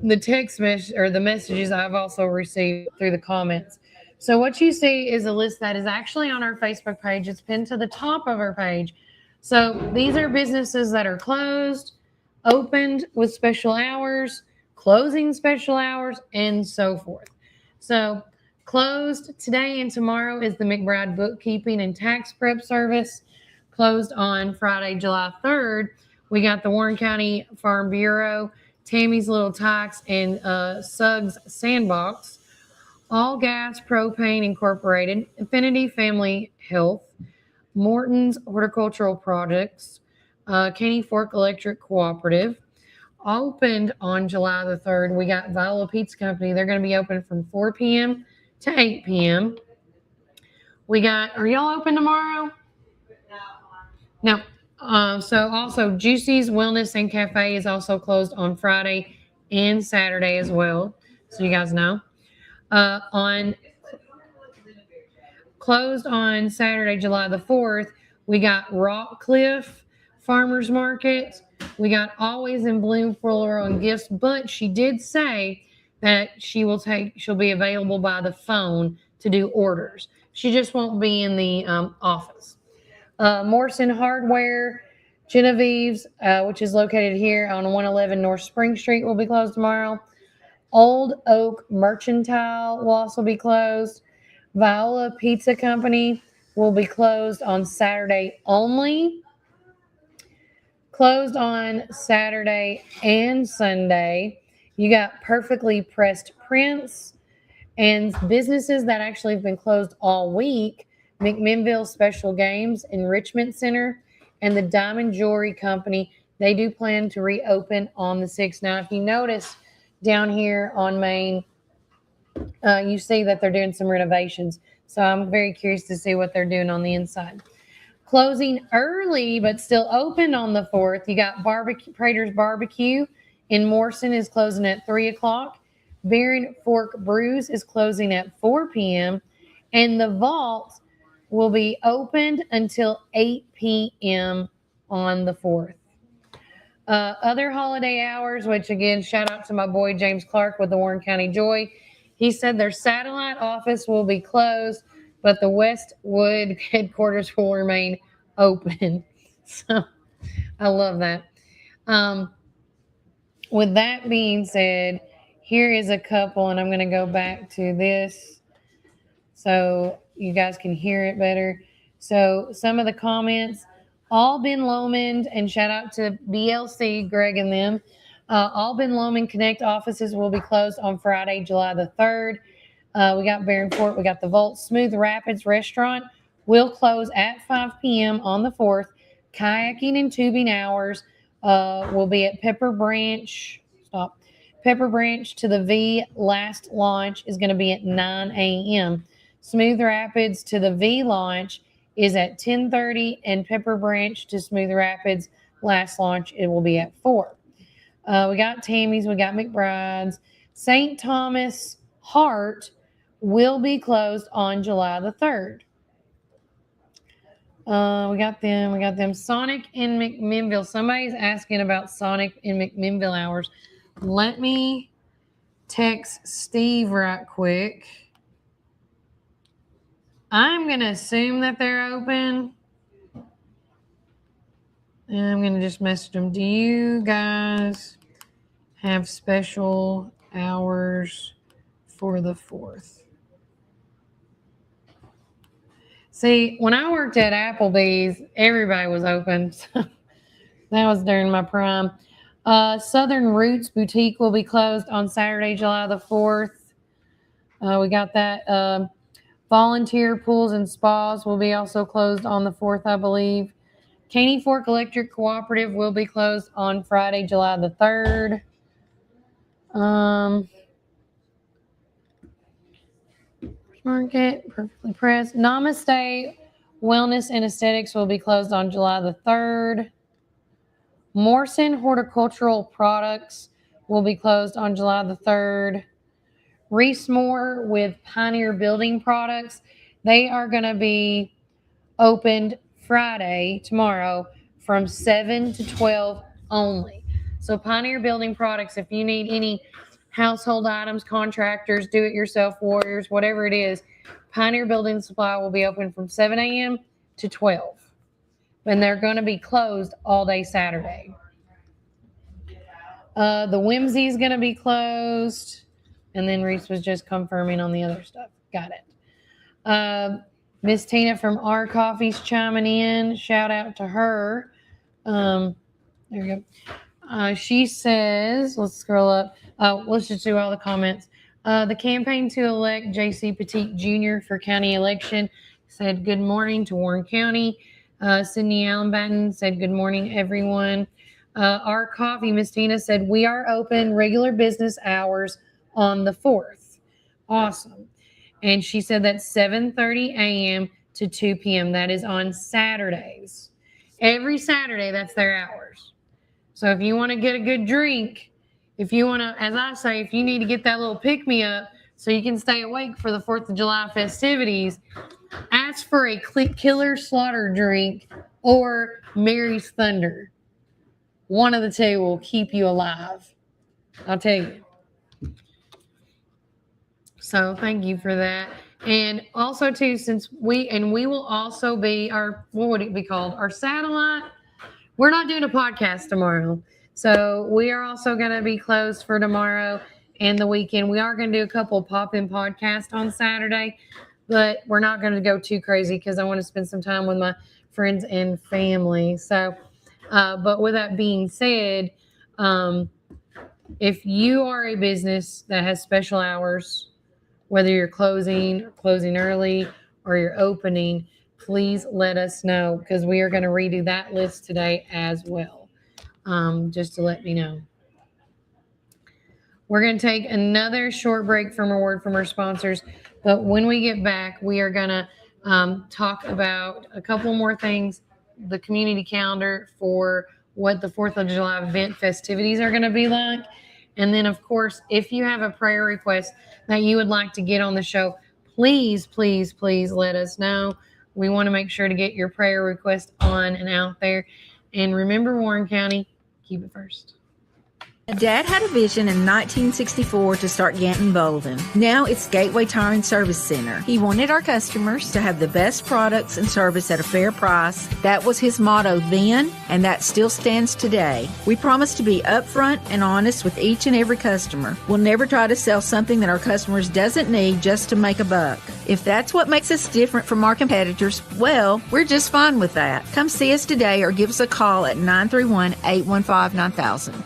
the text message or the messages I've also received through the comments. So what you see is a list that is actually on our Facebook page. It's pinned to the top of our page. So these are businesses that are closed, opened with special hours, closing special hours, and so forth. So closed today and tomorrow is the McBride Bookkeeping and Tax Prep Service. Closed on Friday, July 3rd. We got the Warren County Farm Bureau, Tammy's Little Tykes, and Suggs Sandbox. All Gas Propane Incorporated, Affinity Family Health, Morton's Horticultural Products, Caney Fork Electric Cooperative. Opened on July the 3rd, we got Viola Pizza Company. They're going to be open from 4 p.m. to 8 p.m. We got, are y'all open tomorrow? No. So also Juicy's Wellness and Cafe is also closed on Friday and Saturday as well. So you guys know. Closed on Saturday, July the 4th, we got Rockcliffe Farmers Market. We got Always in Bloom Floral and Gifts, but she did say that she'll be available by the phone to do orders. She just won't be in the office. Morrison Hardware, Genevieve's, which is located here on 111 North Spring Street, will be closed tomorrow. Old Oak Mercantile will also be closed. Viola Pizza Company will be closed on Saturday only. Closed on Saturday and Sunday. You got Perfectly Pressed Prints and businesses that actually have been closed all week. McMinnville Special Games Enrichment Center and the Diamond Jewelry Company. They do plan to reopen on the 6th. Now, if you notice down here on Main, you see that they're doing some renovations. So I'm very curious to see what they're doing on the inside. Closing early, but still open on the 4th. You got Prater's Barbecue in Morrison is closing at 3 o'clock. Baron Fork Brews is closing at 4 p.m. And the Vault will be opened until 8 p.m. on the 4th. Other holiday hours, which again, shout out to my boy James Clark with the Warren County Joy. He said their satellite office will be closed, but the Westwood headquarters will remain open. So I love that. With that being said, here is a couple, and I'm going to go back to this so you guys can hear it better. So some of the comments, all Ben Lomond, and shout out to BLC, Greg and them. All Ben Lomond Connect offices will be closed on Friday, July the 3rd. We got Baron Fort. We got the Vault. Smooth Rapids Restaurant will close at 5 p.m. on the 4th. Kayaking and tubing hours will be at Pepper Branch. Pepper Branch to the V. Last launch is going to be at 9 a.m. Smooth Rapids to the V launch is at 10:30, and Pepper Branch to Smooth Rapids last launch, it will be at 4. We got Tammy's. We got McBride's. St. Thomas Hart will be closed on July the 3rd. We got them. Sonic in McMinnville. Somebody's asking about Sonic in McMinnville hours. Let me text Steve right quick. I'm going to assume that they're open. And I'm going to just message them. Do you guys have special hours for the 4th? See, when I worked at Applebee's, everybody was open. That was during my prime. Southern Roots Boutique will be closed on Saturday, July the 4th. We got that. Volunteer pools and spas will be also closed on the 4th, I believe. Caney Fork Electric Cooperative will be closed on Friday, July the 3rd. Market, Perfectly Pressed. Namaste Wellness and Aesthetics will be closed on July the 3rd. Morrison Horticultural Products will be closed on July the 3rd. Reese Moore with Pioneer Building Products, they are going to be opened Friday, tomorrow, from 7 to 12 only. So Pioneer Building Products, if you need any household items, contractors, do-it-yourself warriors, whatever it is, Pioneer Building Supply will be open from 7 a.m. to 12. And they're going to be closed all day Saturday. The Whimsy is going to be closed. And then Reese was just confirming on the other stuff. Got it. Miss Tina from Our Coffee's chiming in. Shout out to her. There we go. She says, let's scroll up. Let's just do all the comments. The campaign to elect J.C. Petit Jr. for county election said good morning to Warren County. Sydney Allenbatten said good morning, everyone. Our Coffee, Miss Tina said, we are open regular business hours on the 4th. Awesome. And she said that's 7:30 a.m. to 2 p.m. That is on Saturdays. Every Saturday, that's their hours. So if you want to get a good drink, if you want to, as I say, if you need to get that little pick-me-up so you can stay awake for the 4th of July festivities, ask for a Killer Slaughter drink or Mary's Thunder. One of the two will keep you alive. I'll tell you. So thank you for that. And also too, since we will also be our, what would it be called? Our satellite. We're not doing a podcast tomorrow. So we are also going to be closed for tomorrow and the weekend. We are going to do a couple of pop-in podcasts on Saturday, but we're not going to go too crazy because I want to spend some time with my friends and family. So, but with that being said, if you are a business that has special hours, whether you're closing early, or you're opening, please let us know because we are going to redo that list today as well. Just to let me know. We're going to take another short break from a word from our sponsors, but when we get back, we are going to talk about a couple more things, the community calendar for what the 4th of July event festivities are going to be like. And then, of course, if you have a prayer request that you would like to get on the show, please, please, please let us know. We want to make sure to get your prayer request on and out there. And remember, Warren County, keep it first. Dad had a vision in 1964 to start Ganton Bolden. Now it's Gateway Tire and Service Center. He wanted our customers to have the best products and service at a fair price. That was his motto then, and that still stands today. We promise to be upfront and honest with each and every customer. We'll never try to sell something that our customers doesn't need just to make a buck. If that's what makes us different from our competitors, well, we're just fine with that. Come see us today or give us a call at 931-815-9000.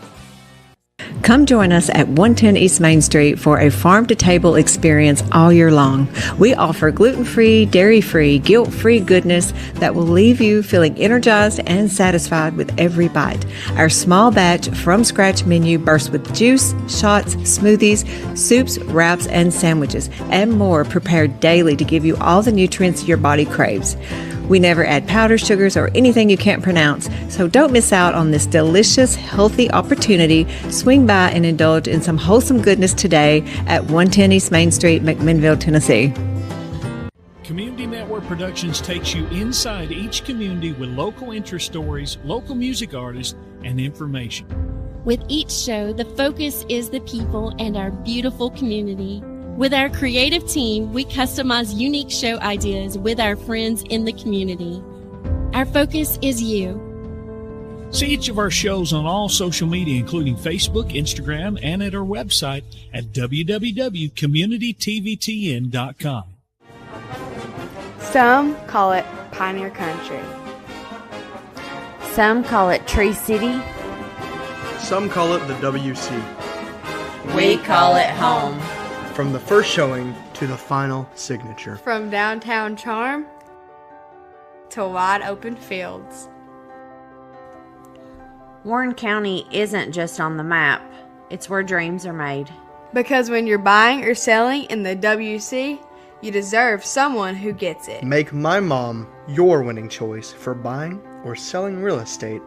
Come join us at 110 East Main Street for a farm-to-table experience all year long. We offer gluten-free, dairy-free, guilt-free goodness that will leave you feeling energized and satisfied with every bite. Our small batch from-scratch menu bursts with juice, shots, smoothies, soups, wraps, and sandwiches, and more prepared daily to give you all the nutrients your body craves. We never add powder, sugars, or anything you can't pronounce, so don't miss out on this delicious, healthy opportunity. Swing by and indulge in some wholesome goodness today at 110 East Main Street, McMinnville, Tennessee. Community Network Productions takes you inside each community with local interest stories, local music artists, and information. With each show, the focus is the people and our beautiful community. With our creative team, we customize unique show ideas with our friends in the community. Our focus is you. See each of our shows on all social media, including Facebook, Instagram, and at our website at www.communitytvtn.com. Some call it Pioneer Country. Some call it Tree City. Some call it the WC. We call it home. From the first showing to the final signature. From downtown charm to wide open fields. Warren County isn't just on the map, it's where dreams are made. Because when you're buying or selling in the WC, you deserve someone who gets it. Make my mom your winning choice for buying or selling real estate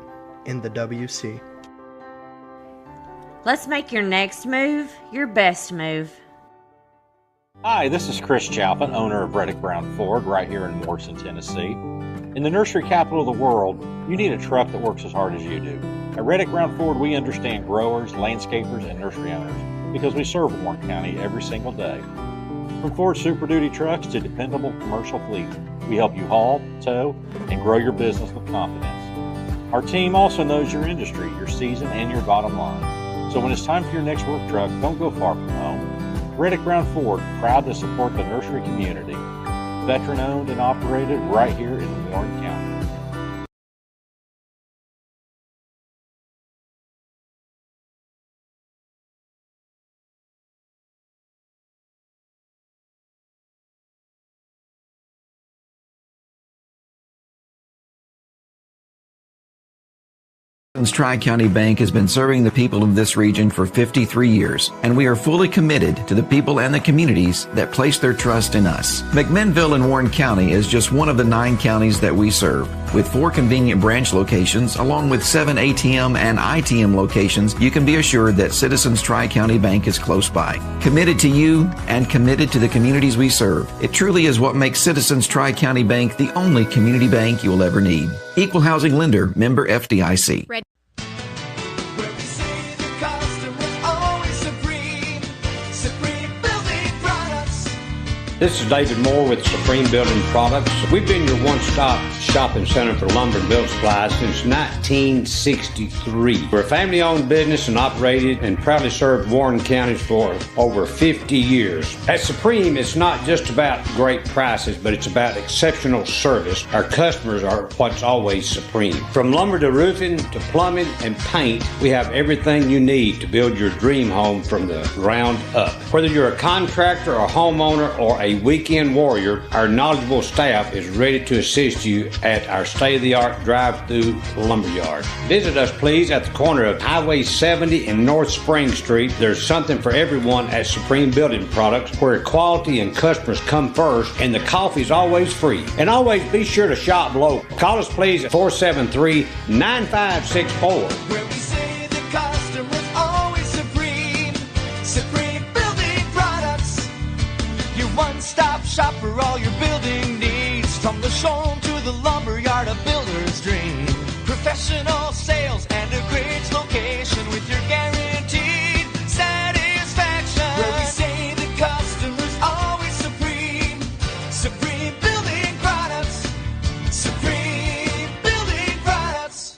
in the WC. Let's make your next move your best move. Hi, this is Chris Chalpin, owner of Reddick Brown Ford right here in Morrison, Tennessee. In the nursery capital of the world, you need a truck that works as hard as you do. At Reddick Brown Ford, we understand growers, landscapers, and nursery owners because we serve Warren County every single day. From Ford Super Duty trucks to dependable commercial fleet, we help you haul, tow, and grow your business with confidence. Our team also knows your industry, your season, and your bottom line. So when it's time for your next work truck, don't go far from home. Reddick Brown Ford, proud to support the nursery community. Veteran owned and operated right here in Warren County. Tri-County Bank has been serving the people of this region for 53 years, and we are fully committed to the people and the communities that place their trust in us. McMinnville in Warren County is just one of the 9 counties that we serve. With 4 convenient branch locations, along with 7 ATM and ITM locations, you can be assured that Citizens Tri-County Bank is close by. Committed to you and committed to the communities we serve. It truly is what makes Citizens Tri-County Bank the only community bank you will ever need. Equal housing lender, member FDIC. This is David Moore with Supreme Building Products. We've been your one-stop shopping center for lumber and building supplies since 1963. We're a family-owned business and operated and proudly served Warren County for over 50 years. At Supreme, it's not just about great prices, but it's about exceptional service. Our customers are what's always supreme. From lumber to roofing to plumbing and paint, we have everything you need to build your dream home from the ground up. Whether you're a contractor, a homeowner, or a weekend warrior, our knowledgeable staff is ready to assist you at our state-of-the-art drive-through lumberyard. Visit us, please, at the corner of Highway 70 and North Spring Street. There's something for everyone at Supreme Building Products, where quality and customers come first, and the coffee's always free. And always be sure to shop local. Call us, please, at 473-9564. Where we say the customer's always supreme. Supreme Building Products. Your one-stop shop for all your building needs. From the showroom to the lumberyard, a builder's dream. Professional sales and a great location with your guaranteed satisfaction. Where we say the customer's always supreme. Supreme Building Products. Supreme Building Products.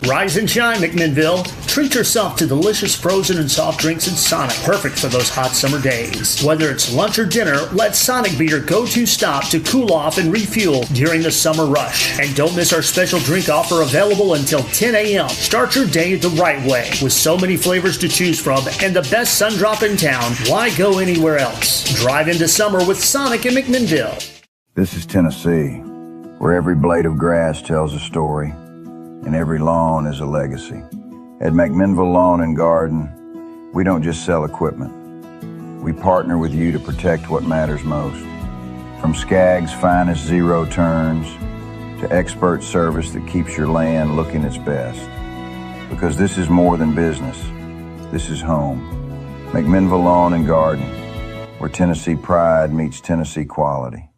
Rise and shine, McMinnville. Treat yourself to delicious frozen and soft drinks in Sonic, perfect for those hot summer days. Whether it's lunch or dinner, let Sonic be your go-to stop to cool off and refuel during the summer rush. And don't miss our special drink offer available until 10 a.m. Start your day the right way. With so many flavors to choose from and the best sun drop in town, why go anywhere else? Drive into summer with Sonic in McMinnville. This is Tennessee, where every blade of grass tells a story and every lawn is a legacy. At McMinnville Lawn and Garden, we don't just sell equipment. We partner with you to protect what matters most. From Skaggs' finest zero turns to expert service that keeps your land looking its best. Because this is more than business. This is home. McMinnville Lawn and Garden, where Tennessee pride meets Tennessee quality.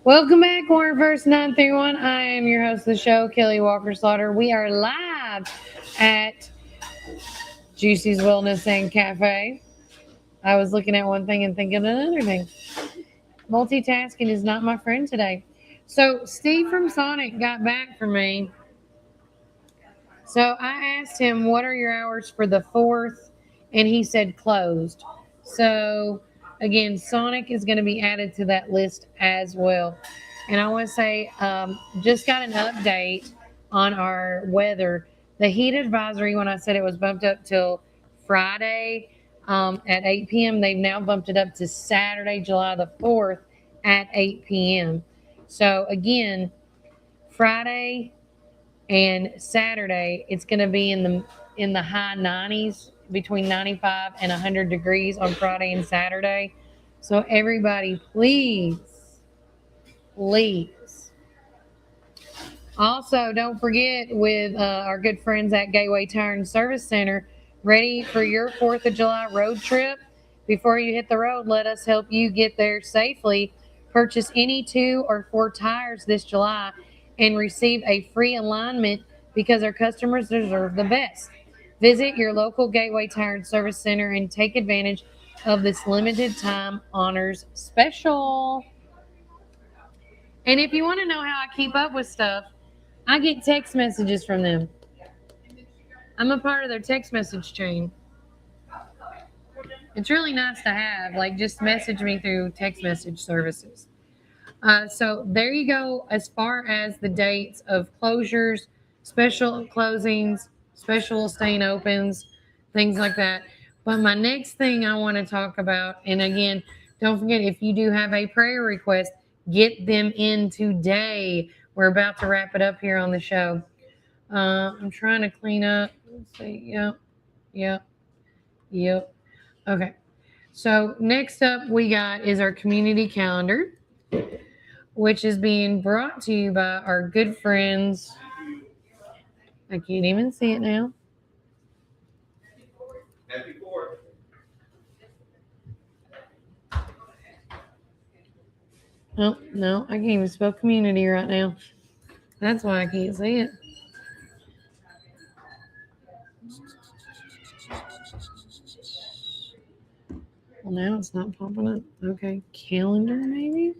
Welcome back, Warren First 931. I am your host of the show, Kelly Walker Slaughter. We are live at Juicy's Wellness and Cafe. I was looking at one thing and thinking of another thing. Multitasking is not my friend today. So Steve from Sonic got back for me. So I asked him, what are your hours for the 4th? And he said closed. So again, Sonic is going to be added to that list as well. And I want to say, just got an update on our weather. The heat advisory, when I said it was bumped up till Friday at 8 p.m., they've now bumped it up to Saturday, July the 4th at 8 p.m. So again, Friday and Saturday, it's going to be in the high 90s, between 95 and 100 degrees on Friday and Saturday. So everybody, please. Also, don't forget with our good friends at Gateway Tire and Service Center, ready for your 4th of July road trip. Before you hit the road, let us help you get there safely. Purchase any 2 or 4 tires this July and receive a free alignment because our customers deserve the best. Visit your local Gateway Tire and Service Center and take advantage of this limited time honors special. And if you want to know how I keep up with stuff, I get text messages from them. I'm a part of their text message chain. It's really nice to have, like, just message me through text message services. So there you go as far as the dates of closures, special closings, special staying opens, things like that. But my next thing I want to talk about, and again, don't forget, if you do have a prayer request, get them in today. We're about to wrap it up here on the show. I'm trying to clean up. Let's see. Yep. Okay. So next up we got is our community calendar, which is being brought to you by our good friends. I can't even see it now. Happy 4th. Oh, no, I can't even spell community right now. That's why I can't see it. Well, now it's not popping up. Okay, calendar maybe?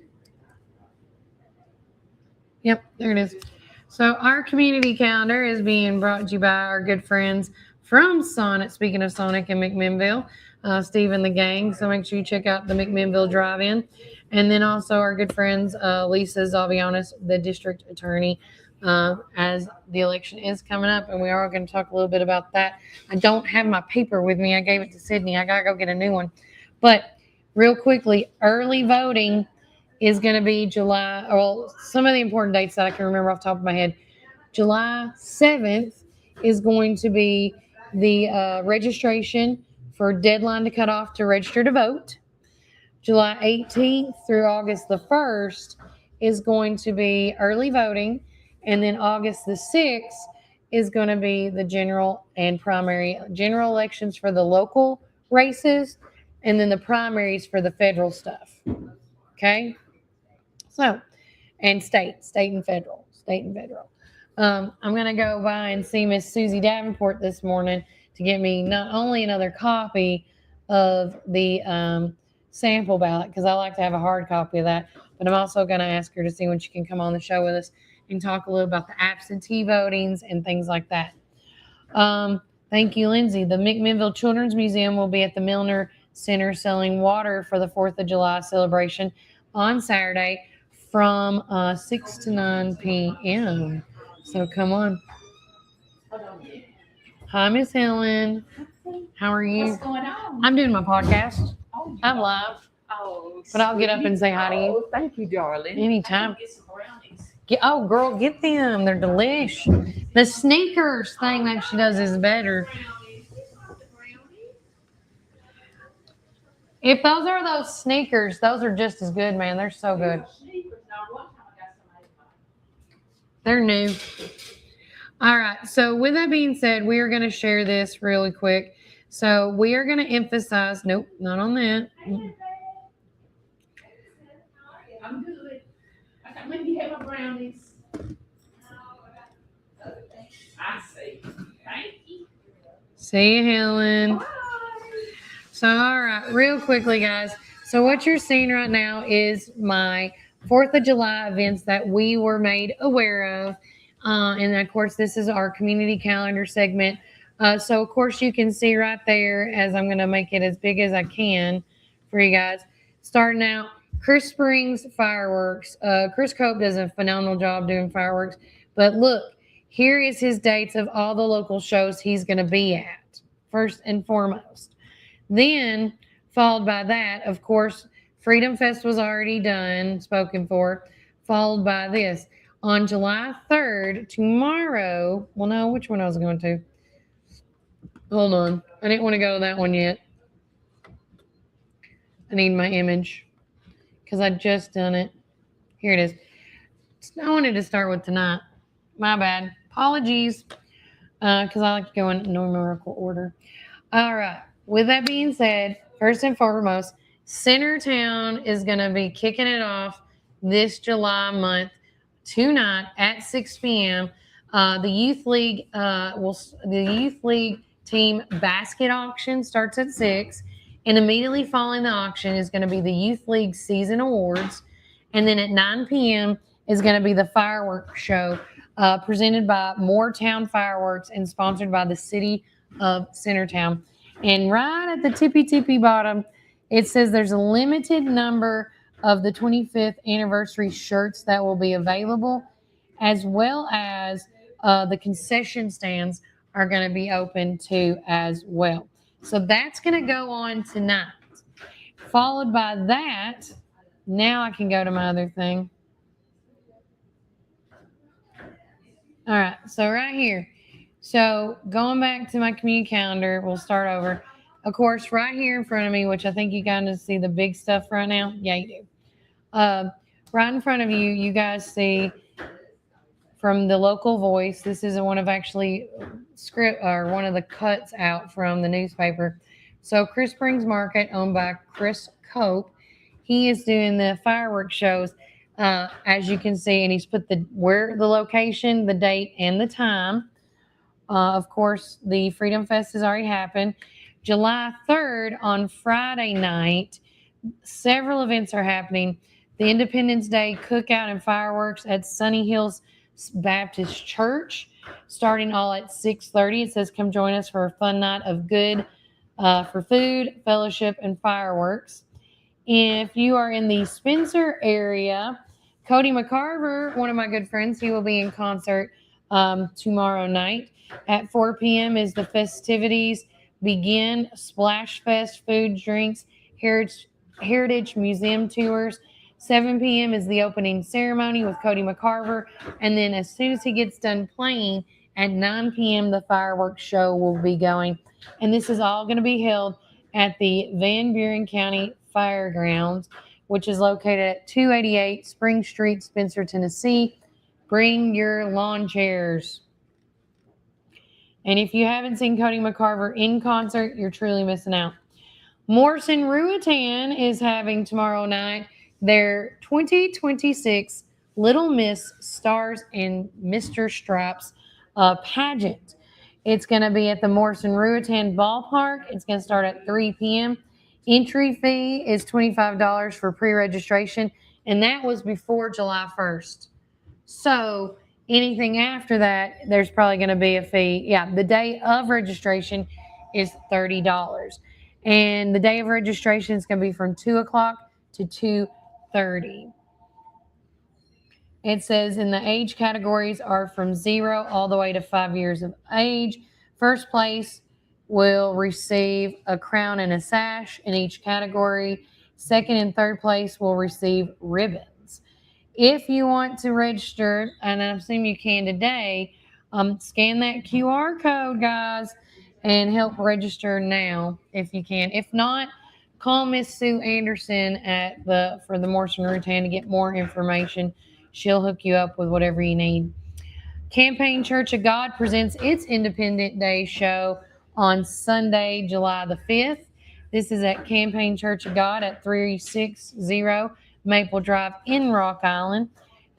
Yep, there it is. So our community calendar is being brought to you by our good friends from Sonic. Speaking of Sonic in McMinnville, Steve and the gang. So make sure you check out the McMinnville Drive-In. And then also our good friends, Lisa Zavianis, the district attorney, as the election is coming up. And we are going to talk a little bit about that. I don't have my paper with me. I gave it to Sydney. I got to go get a new one. But real quickly, early voting is going to be July, or some of the important dates that I can remember off the top of my head. July 7th is going to be the registration for deadline to cut off to register to vote. July 18th through August the 1st is going to be early voting. And then August the 6th is going to be the general and primary general elections for the local races, and then the primaries for the federal stuff. Okay? So, and state and federal. I'm going to go by and see Miss Susie Davenport this morning to get me not only another copy of the sample ballot, because I like to have a hard copy of that, but I'm also going to ask her to see when she can come on the show with us and talk a little about the absentee votings and things like that. Thank you, Lindsay. The McMinnville Children's Museum will be at the Milner Center selling water for the 4th of July celebration on Saturday from 6 to 9 p.m. So come on. Hi, Miss Helen. How are you? What's going on? I'm doing my podcast. I'm live. Oh, but I'll get up and say hi to you. Oh, thank you, darling. Anytime. Get some brownies. Oh, girl, get them. They're delish. The sneakers thing that she does is better. If those are those sneakers, those are just as good, man. They're so good. They're new. All right. So with that being said, we are going to share this really quick. So we are going to emphasize, nope, not on that. I'm good. brownies. I see. Thank you. See you, Helen. So, all right, real quickly, guys. So, what you're seeing right now is my 4th of July events that we were made aware of. And of course, this is our community calendar segment. So, of course, you can see right there, as I'm going to make it as big as I can for you guys. Starting out, Chris Springs Fireworks. Chris Cope does a phenomenal job doing fireworks. But look, here is his dates of all the local shows he's going to be at, first and foremost. Then, followed by that, of course, Freedom Fest was already done, spoken for, followed by this. On July 3rd, tomorrow, well, no, which one I was going to? Hold on. I didn't want to go to that one yet. I need my image because I just done it. Here it is. I wanted to start with tonight. My bad. Apologies, because I like to go in numerical order. All right. With that being said, first and foremost, Centertown is going to be kicking it off this July month tonight at 6 p.m. The Youth League team basket auction starts at 6, and immediately following the auction is going to be the Youth League season awards, and then at 9 p.m. is going to be the fireworks show presented by Moortown Fireworks and sponsored by the city of Centertown. And right at the tippy bottom, it says there's a limited number of the 25th anniversary shirts that will be available, as well as the concession stands are going to be open too as well. So that's going to go on tonight. Followed by that, now I can go to my other thing. All right, so right here. So going back to my community calendar, we'll start over. Of course, right here in front of me, which I think you kind of see the big stuff right now. Yeah, you do. Right in front of you, you guys see from the local voice. This is one of actually one of the cuts out from the newspaper. So Chris Springs Market, owned by Chris Cope, he is doing the fireworks shows, as you can see, and he's put the location, the date, and the time. Of course, the Freedom Fest has already happened. July 3rd on Friday night, several events are happening. The Independence Day cookout and fireworks at Sunny Hills Baptist Church, starting all at 6:30. It says, come join us for a fun night of good for food, fellowship, and fireworks. If you are in the Spencer area, Cody McCarver, one of my good friends, he will be in concert tomorrow night. At 4 p.m. is the festivities begin. Splash Fest, food, drinks, Heritage Museum tours. 7 p.m. is the opening ceremony with Cody McCarver. And then as soon as he gets done playing, at 9 p.m., the fireworks show will be going. And this is all going to be held at the Van Buren County Fairgrounds, which is located at 288 Spring Street, Spencer, Tennessee. Bring your lawn chairs. And if you haven't seen Cody McCarver in concert, you're truly missing out. Morrison Ruetan is having tomorrow night their 2026 Little Miss Stars and Mr. Stripes pageant. It's going to be at the Morrison Ruetan Ballpark. It's going to start at 3 p.m. Entry fee is $25 for pre-registration, and that was before July 1st. So anything after that, there's probably going to be a fee. Yeah, the day of registration is $30. And the day of registration is going to be from 2 o'clock to 2:30. It says in the age categories are from 0 all the way to 5 years of age. First place will receive a crown and a sash in each category. Second and third place will receive ribbons. If you want to register, and I assume you can today, scan that QR code, guys, and help register now if you can. If not, call Miss Sue Anderson for the Morrison Ruetan to get more information. She'll hook you up with whatever you need. Campaign Church of God presents its Independent Day show on Sunday, July the 5th. This is at Campaign Church of God at 360 Maple Drive in Rock Island.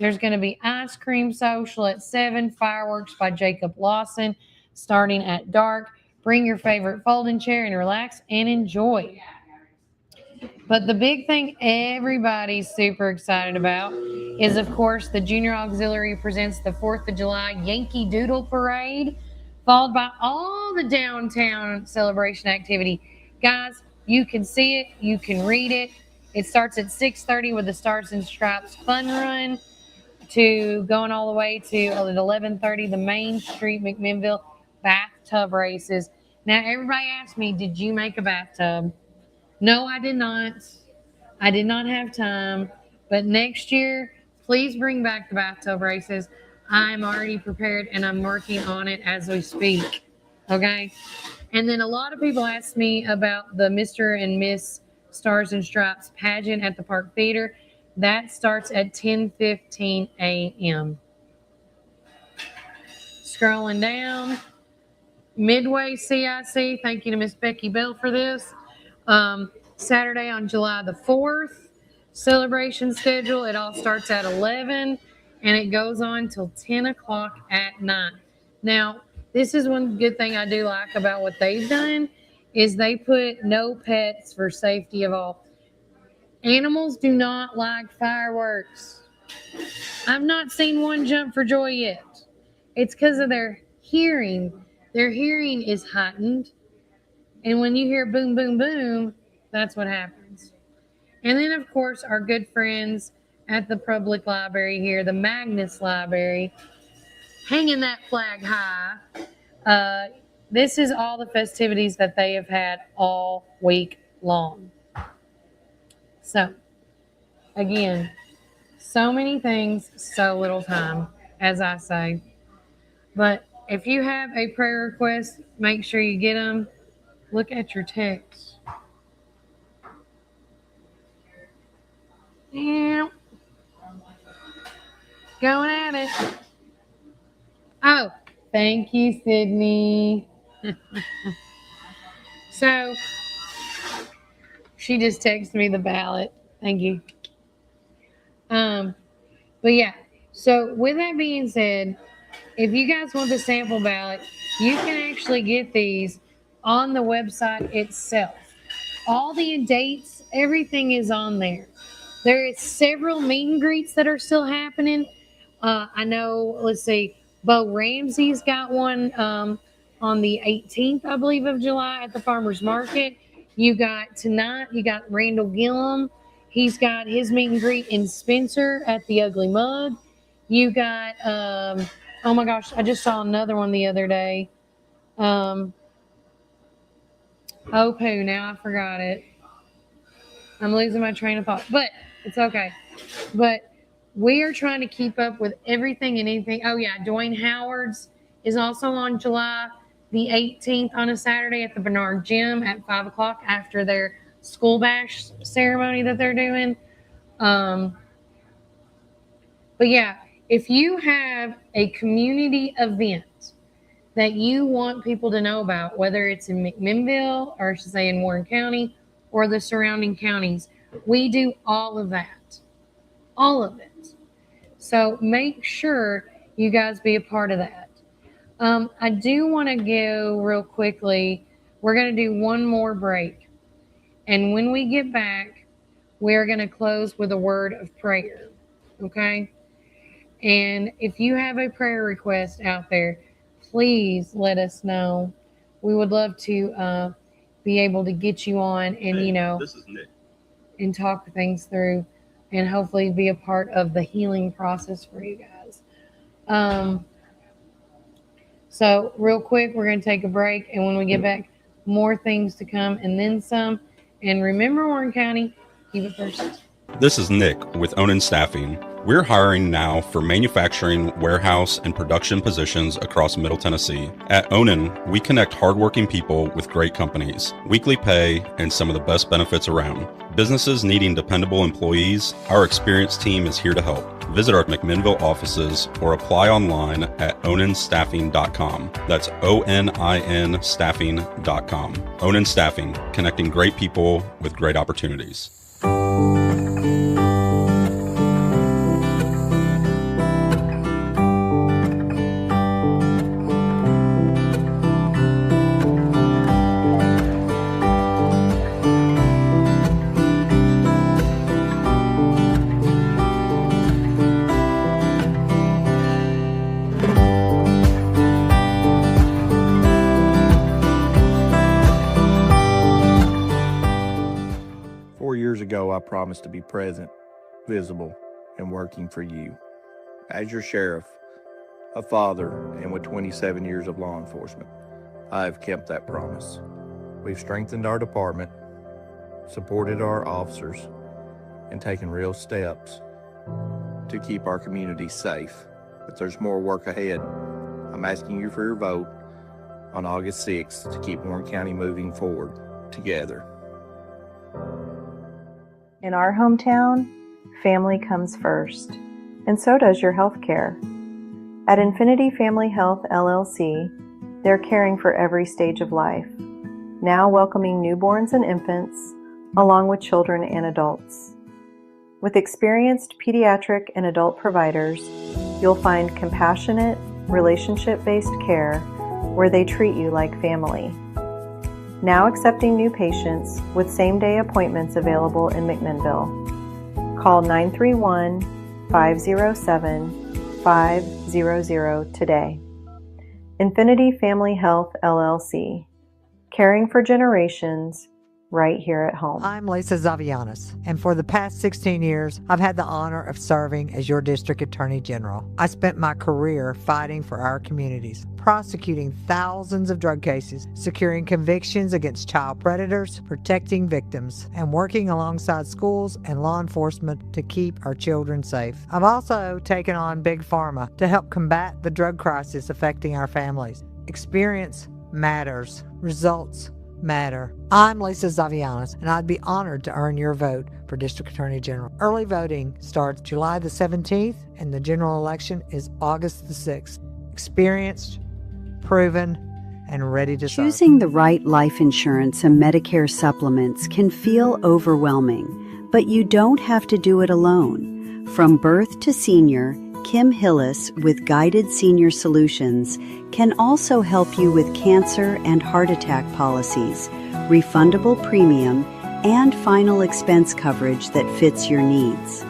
There's going to be ice cream social at 7, fireworks by Jacob Lawson starting at dark. Bring your favorite folding chair and relax and enjoy. But the big thing everybody's super excited about is, of course, the Junior Auxiliary presents the 4th of July Yankee Doodle Parade, followed by all the downtown celebration activity. Guys, you can see it. You can read it. It starts at 6:30 with the Stars and Stripes Fun Run to going all the way to at 11:30, the Main Street McMinnville bathtub races. Now, everybody asked me, did you make a bathtub? No, I did not. I did not have time. But next year, please bring back the bathtub races. I'm already prepared and I'm working on it as we speak. Okay? And then a lot of people asked me about the Mr. and Miss Stars and Stripes pageant at the Park Theater. That starts at 10:15 a.m. Scrolling down, Midway CIC, thank you to Miss Becky Bell for this. Saturday on July the 4th, celebration schedule. It all starts at 11 and it goes on till 10 o'clock at night. Now, this is one good thing I do like about what they've done is they put no pets for safety of all. Animals do not like fireworks. I've not seen one jump for joy yet. It's because of their hearing. Their hearing is heightened. And when you hear boom, boom, boom, that's what happens. And then, of course, our good friends at the public library here, the Magnus Library, hanging that flag high. This is all the festivities that they have had all week long. So, again, so many things, so little time, as I say. But if you have a prayer request, make sure you get them. Look at your text. Yeah. Going at it. Oh, thank you, Sydney. So, she just texted me the ballot. Thank you. But yeah, so with that being said, if you guys want the sample ballot, you can actually get these on the website itself. All the dates, everything is on there. There is several meet and greets that are still happening. I know, let's see, Bo Ramsey's got one on the 18th, I believe, of July at the Farmers Market. You got tonight, you got Randall Gillum. He's got his meet and greet in Spencer at the Ugly Mug. You got, oh my gosh, I just saw another one the other day. Oh, poo, now I forgot it. I'm losing my train of thought, but it's okay. But we are trying to keep up with everything and anything. Oh, yeah, Dwayne Howard's is also on July the 18th on a Saturday at the Bernard Gym at 5 o'clock after their school bash ceremony that they're doing. But, yeah, if you have a community event that you want people to know about, whether it's in McMinnville or I should say in Warren County or the surrounding counties, we do all of that. All of it. So make sure you guys be a part of that. I do want to go real quickly. We're going to do one more break. And when we get back, we're going to close with a word of prayer. Okay? And if you have a prayer request out there, please let us know. We would love to be able to get you on and, you know, This is Nick. and talk things through and hopefully be a part of the healing process for you guys. So real quick, we're going to take a break. And when we get back, more things to come and then some. And remember, Warren County, keep it first. This is Nick with Onan Staffing. We're hiring now for manufacturing, warehouse, and production positions across Middle Tennessee. At Onan, we connect hardworking people with great companies, weekly pay, and some of the best benefits around. Businesses needing dependable employees, our experienced team is here to help. Visit our McMinnville offices or apply online at onanstaffing.com. That's ONIN staffing.com. Onan Staffing, connecting great people with great opportunities. I promise to be present, visible, and working for you. As your sheriff, a father, and with 27 years of law enforcement, I have kept that promise. We've strengthened our department, supported our officers, and taken real steps to keep our community safe. But there's more work ahead. I'm asking you for your vote on August 6th to keep Warren County moving forward together. In our hometown, family comes first, and so does your health care. At Infinity Family Health LLC, they're caring for every stage of life, now welcoming newborns and infants, along with children and adults. With experienced pediatric and adult providers, you'll find compassionate, relationship-based care where they treat you like family. Now accepting new patients with same-day appointments available in McMinnville. Call 931-507-500 today. Infinity Family Health LLC, caring for generations right here at home. I'm Lisa Zavianis, and for the past 16 years, I've had the honor of serving as your District Attorney General. I spent my career fighting for our communities, prosecuting thousands of drug cases, securing convictions against child predators, protecting victims, and working alongside schools and law enforcement to keep our children safe. I've also taken on Big Pharma to help combat the drug crisis affecting our families. Experience matters. Results matter. I'm Lisa Zavianis, and I'd be honored to earn your vote for District Attorney General. Early voting starts July the 17th, and the general election is August the 6th. Experienced, proven, and ready to serve. Choosing the right life insurance and Medicare supplements can feel overwhelming, but you don't have to do it alone. From birth to senior, Kim Hillis with Guided Senior Solutions can also help you with cancer and heart attack policies, refundable premium, and final expense coverage that fits your needs.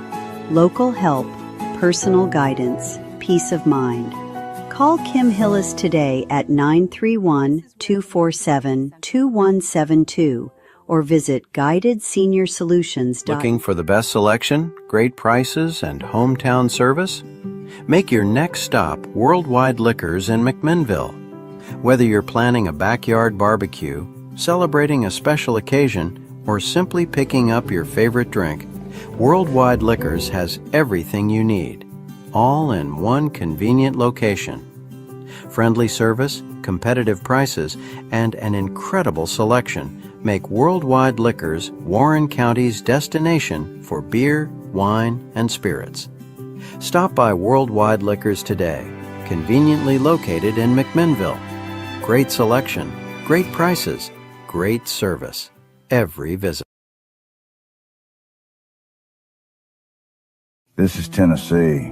Local help, personal guidance, peace of mind. Call Kim Hillis today at 931-247-2172 or visit guidedsenior-solutions.com. Looking for the best selection, great prices, and hometown service? Make your next stop Worldwide Liquors in McMinnville. Whether you're planning a backyard barbecue, celebrating a special occasion, or simply picking up your favorite drink, Worldwide Liquors has everything you need, all in one convenient location. Friendly service, competitive prices, and an incredible selection make Worldwide Liquors Warren County's destination for beer, wine, and spirits. Stop by Worldwide Liquors today, conveniently located in McMinnville. Great selection, great prices, great service. Every visit. This is Tennessee,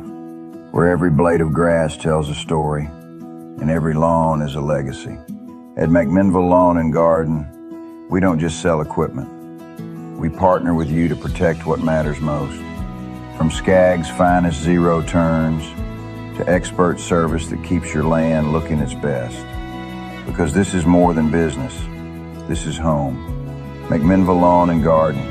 where every blade of grass tells a story, and every lawn is a legacy. At McMinnville Lawn and Garden, we don't just sell equipment. We partner with you to protect what matters most. From Skaggs' finest zero turns to expert service that keeps your land looking its best. Because this is more than business. This is home. McMinnville Lawn and Garden,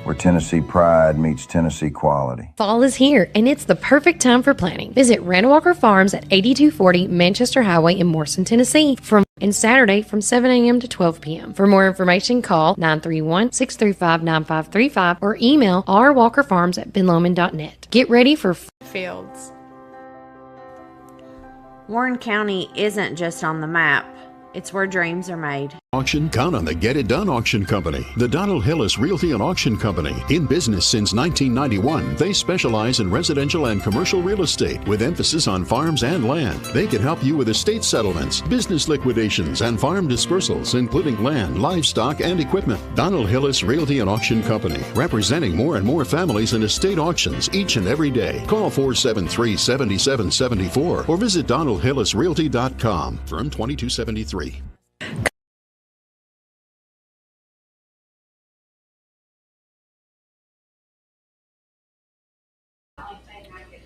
where Tennessee pride meets Tennessee quality. Fall is here, and it's the perfect time for planting. Visit Randall Walker Farms at 8240 Manchester Highway in Morrison, Tennessee, and Saturday from 7 a.m. to 12 p.m. For more information, call 931-635-9535 or email rwalkerfarms@benlomond.net. Get ready for fields. Warren County isn't just on the map. It's where dreams are made. Auction, count on the Get It Done Auction Company. The Donald Hillis Realty and Auction Company. In business since 1991, they specialize in residential and commercial real estate with emphasis on farms and land. They can help you with estate settlements, business liquidations, and farm dispersals, including land, livestock, and equipment. Donald Hillis Realty and Auction Company, representing more and more families in estate auctions each and every day. Call 473-7774 or visit donaldhillisrealty.com. Firm 2273.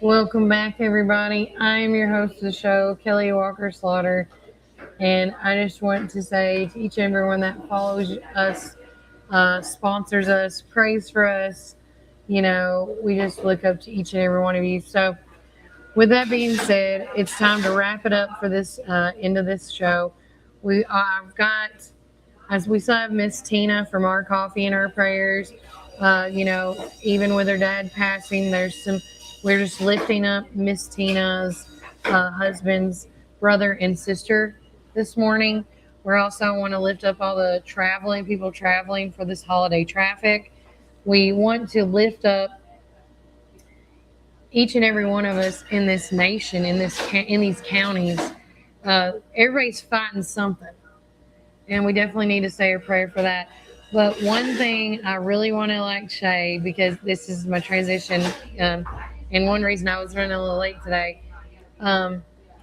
Welcome back, everybody. I am your host of the show, Kelly Walker Slaughter, and I just want to say to each and everyone that follows us sponsors us, prays for us. You know, we just look up to each and every one of you. So with that being said, it's time to wrap it up for this end of this show. I've got, as we still have Miss Tina from Our Coffee in our prayers. You know, even with her dad passing, we're just lifting up Miss Tina's husband's brother and sister this morning. We also want to lift up all the people traveling for this holiday traffic. We want to lift up each and every one of us in this nation, in these counties. Everybody's fighting something, and we definitely need to say a prayer for that. But one thing I really want to say, because this is my transition, and one reason I was running a little late today.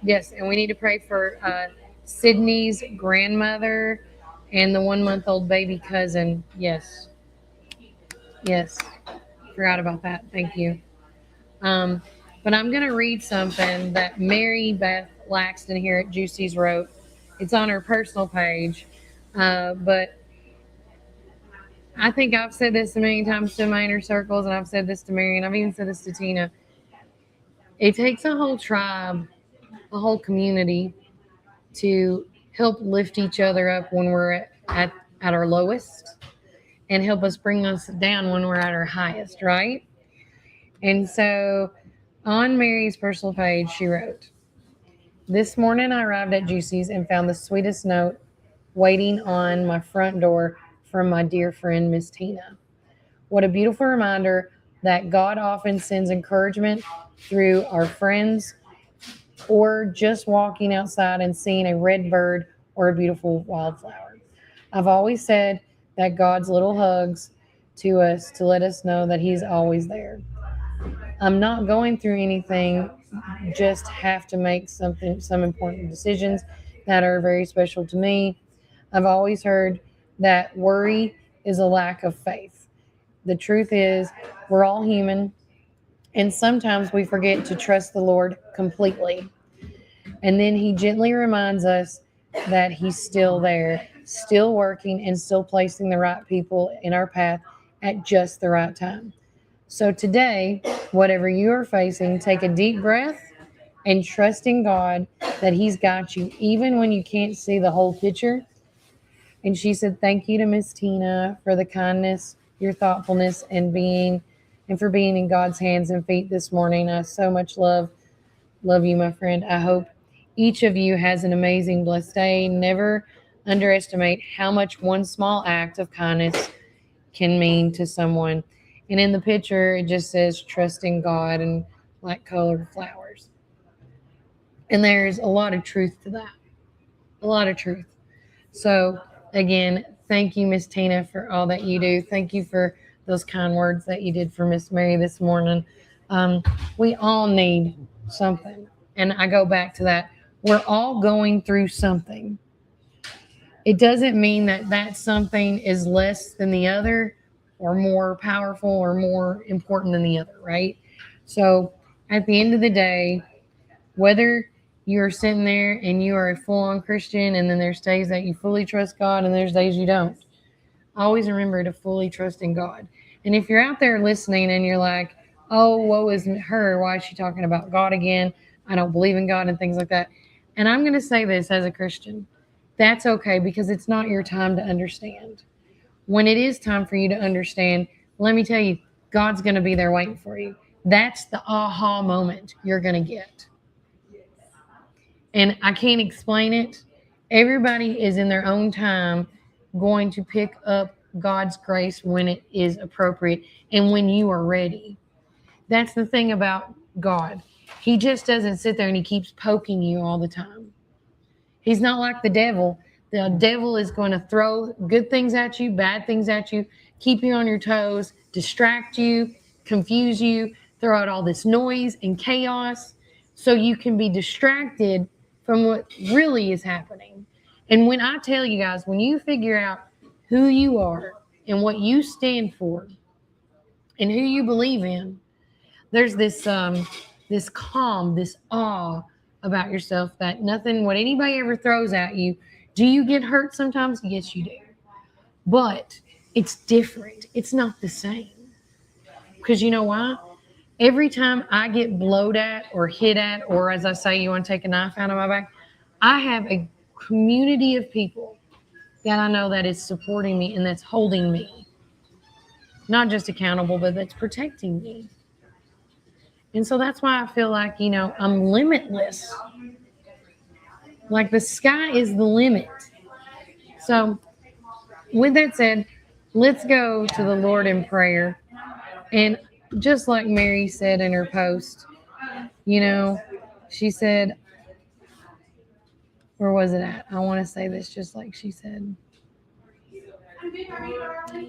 Yes, and we need to pray for Sydney's grandmother and the 1-month-old baby cousin. Yes, forgot about that. Thank you. But I'm going to read something that Mary Beth Laxton here at Juicy's wrote. It's on her personal page, but I think I've said this a million times to my inner circles, and I've said this to Mary, and I've even said this to Tina. It takes a whole tribe, a whole community to help lift each other up when we're at our lowest and help us bring us down when we're at our highest, right? And so on Mary's personal page, she wrote, "This morning I arrived at Juicy's and found the sweetest note waiting on my front door from my dear friend, Miss Tina. What a beautiful reminder that God often sends encouragement through our friends or just walking outside and seeing a red bird or a beautiful wildflower. I've always said that God's little hugs to us to let us know that He's always there. I'm not going through anything, just have to make some important decisions that are very special to me. I've always heard that worry is a lack of faith. The truth is, we're all human, and sometimes we forget to trust the Lord completely. And then He gently reminds us that He's still there, still working, and still placing the right people in our path at just the right time. So today, whatever you are facing, take a deep breath and trust in God that He's got you, even when you can't see the whole picture." And she said, "Thank you to Miss Tina for the kindness, your thoughtfulness, and for being in God's hands and feet this morning. I so much love you, my friend. I hope each of you has an amazing, blessed day. Never underestimate how much one small act of kindness can mean to someone." And in the picture, it just says, "Trust in God," and like colored flowers. And there's a lot of truth to that. A lot of truth. So again, thank you, Miss Tina, for all that you do. Thank you for those kind words that you did for Miss Mary this morning. We all need something. And I go back to that. We're all going through something. It doesn't mean that something is less than the other or more powerful or more important than the other, right? So at the end of the day, whether you're sitting there and you are a full-on Christian, and then there's days that you fully trust God and there's days you don't, always remember to fully trust in God. And if you're out there listening and you're like, "Oh, woe is her, why is she talking about God again? I don't believe in God," and things like that. And I'm going to say this as a Christian, that's okay, because it's not your time to understand. When it is time for you to understand, let me tell you, God's going to be there waiting for you. That's the aha moment you're going to get. And I can't explain it. Everybody is in their own time going to pick up God's grace when it is appropriate and when you are ready. That's the thing about God. He just doesn't sit there and He keeps poking you all the time. He's not like the devil. The devil is going to throw good things at you, bad things at you, keep you on your toes, distract you, confuse you, throw out all this noise and chaos so you can be distracted from what really is happening. And when I tell you guys, when you figure out who you are and what you stand for and who you believe in, there's this calm, this awe about yourself that nothing, what anybody ever throws at you. Do you get hurt sometimes? Yes, you do. But it's different. It's not the same. Because you know why? Every time I get blowed at or hit at, or as I say, you want to take a knife out of my back, I have a community of people that I know that is supporting me and that's holding me. Not just accountable, but that's protecting me. And so that's why I feel like, I'm limitless. Like the sky is the limit. So with that said, let's go to the Lord in prayer. And just like Mary said in her post, she said, where was it at? I want to say this just like she said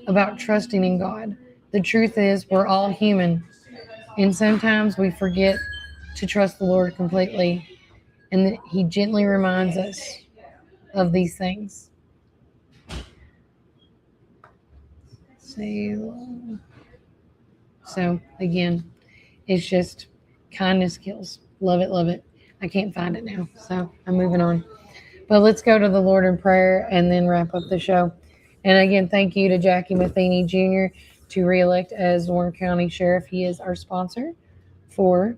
about trusting in God. The truth is we're all human. And sometimes we forget to trust the Lord completely. And that He gently reminds us of these things. So again, it's just kindness kills. Love it, love it. I can't find it now, so I'm moving on. But let's go to the Lord in prayer and then wrap up the show. And again, thank you to Jackie Matheny Jr. to reelect as Warren County Sheriff. He is our sponsor for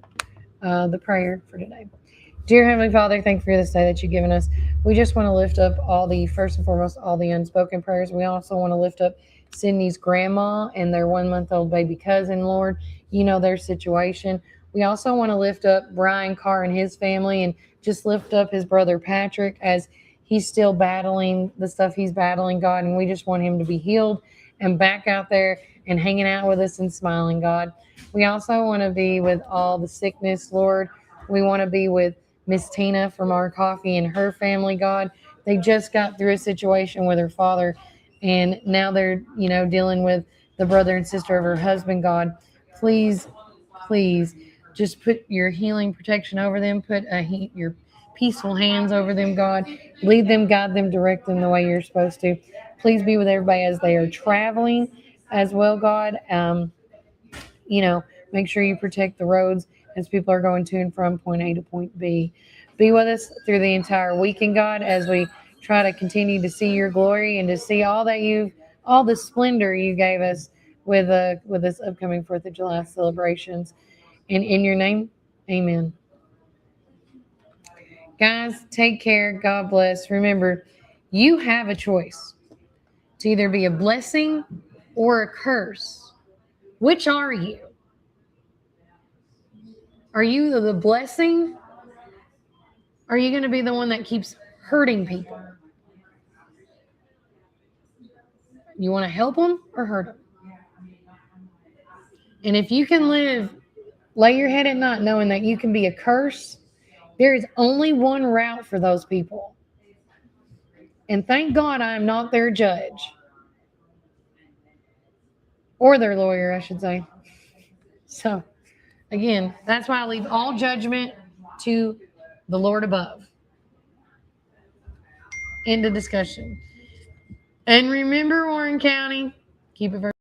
the prayer for today. Dear Heavenly Father, thank you for this day that you've given us. We just want to lift up first and foremost, all the unspoken prayers. We also want to lift up Sydney's grandma and their 1-month-old baby cousin, Lord. You know their situation. We also want to lift up Brian Carr and his family and just lift up his brother Patrick as he's still battling the stuff he's battling, God. And we just want him to be healed and back out there and hanging out with us and smiling, God. We also want to be with all the sickness, Lord. We want to be with Miss Tina from Our Coffee and her family, God. They just got through a situation with her father, and now they're, dealing with the brother and sister of her husband, God. Please, please, just put your healing protection over them. Put your peaceful hands over them, God. Lead them, guide them, direct them the way you're supposed to. Please be with everybody as they are traveling as well, God. Make sure you protect the roads as people are going to and from point A to point B. Be with us through the entire weekend, God, as we try to continue to see your glory and to see all the splendor you gave us with this upcoming 4th of July celebrations. And in your name, amen. Guys, take care. God bless. Remember, you have a choice to either be a blessing or a curse. Which are you? Are you the blessing? Are you going to be the one that keeps hurting people? You want to help them or hurt them? And if you can lay your head at night knowing that you can be a curse, there is only one route for those people. And thank God I am not their judge. Or their lawyer, I should say. So, again, that's why I leave all judgment to the Lord above. End of discussion. And remember, Warren County, keep it very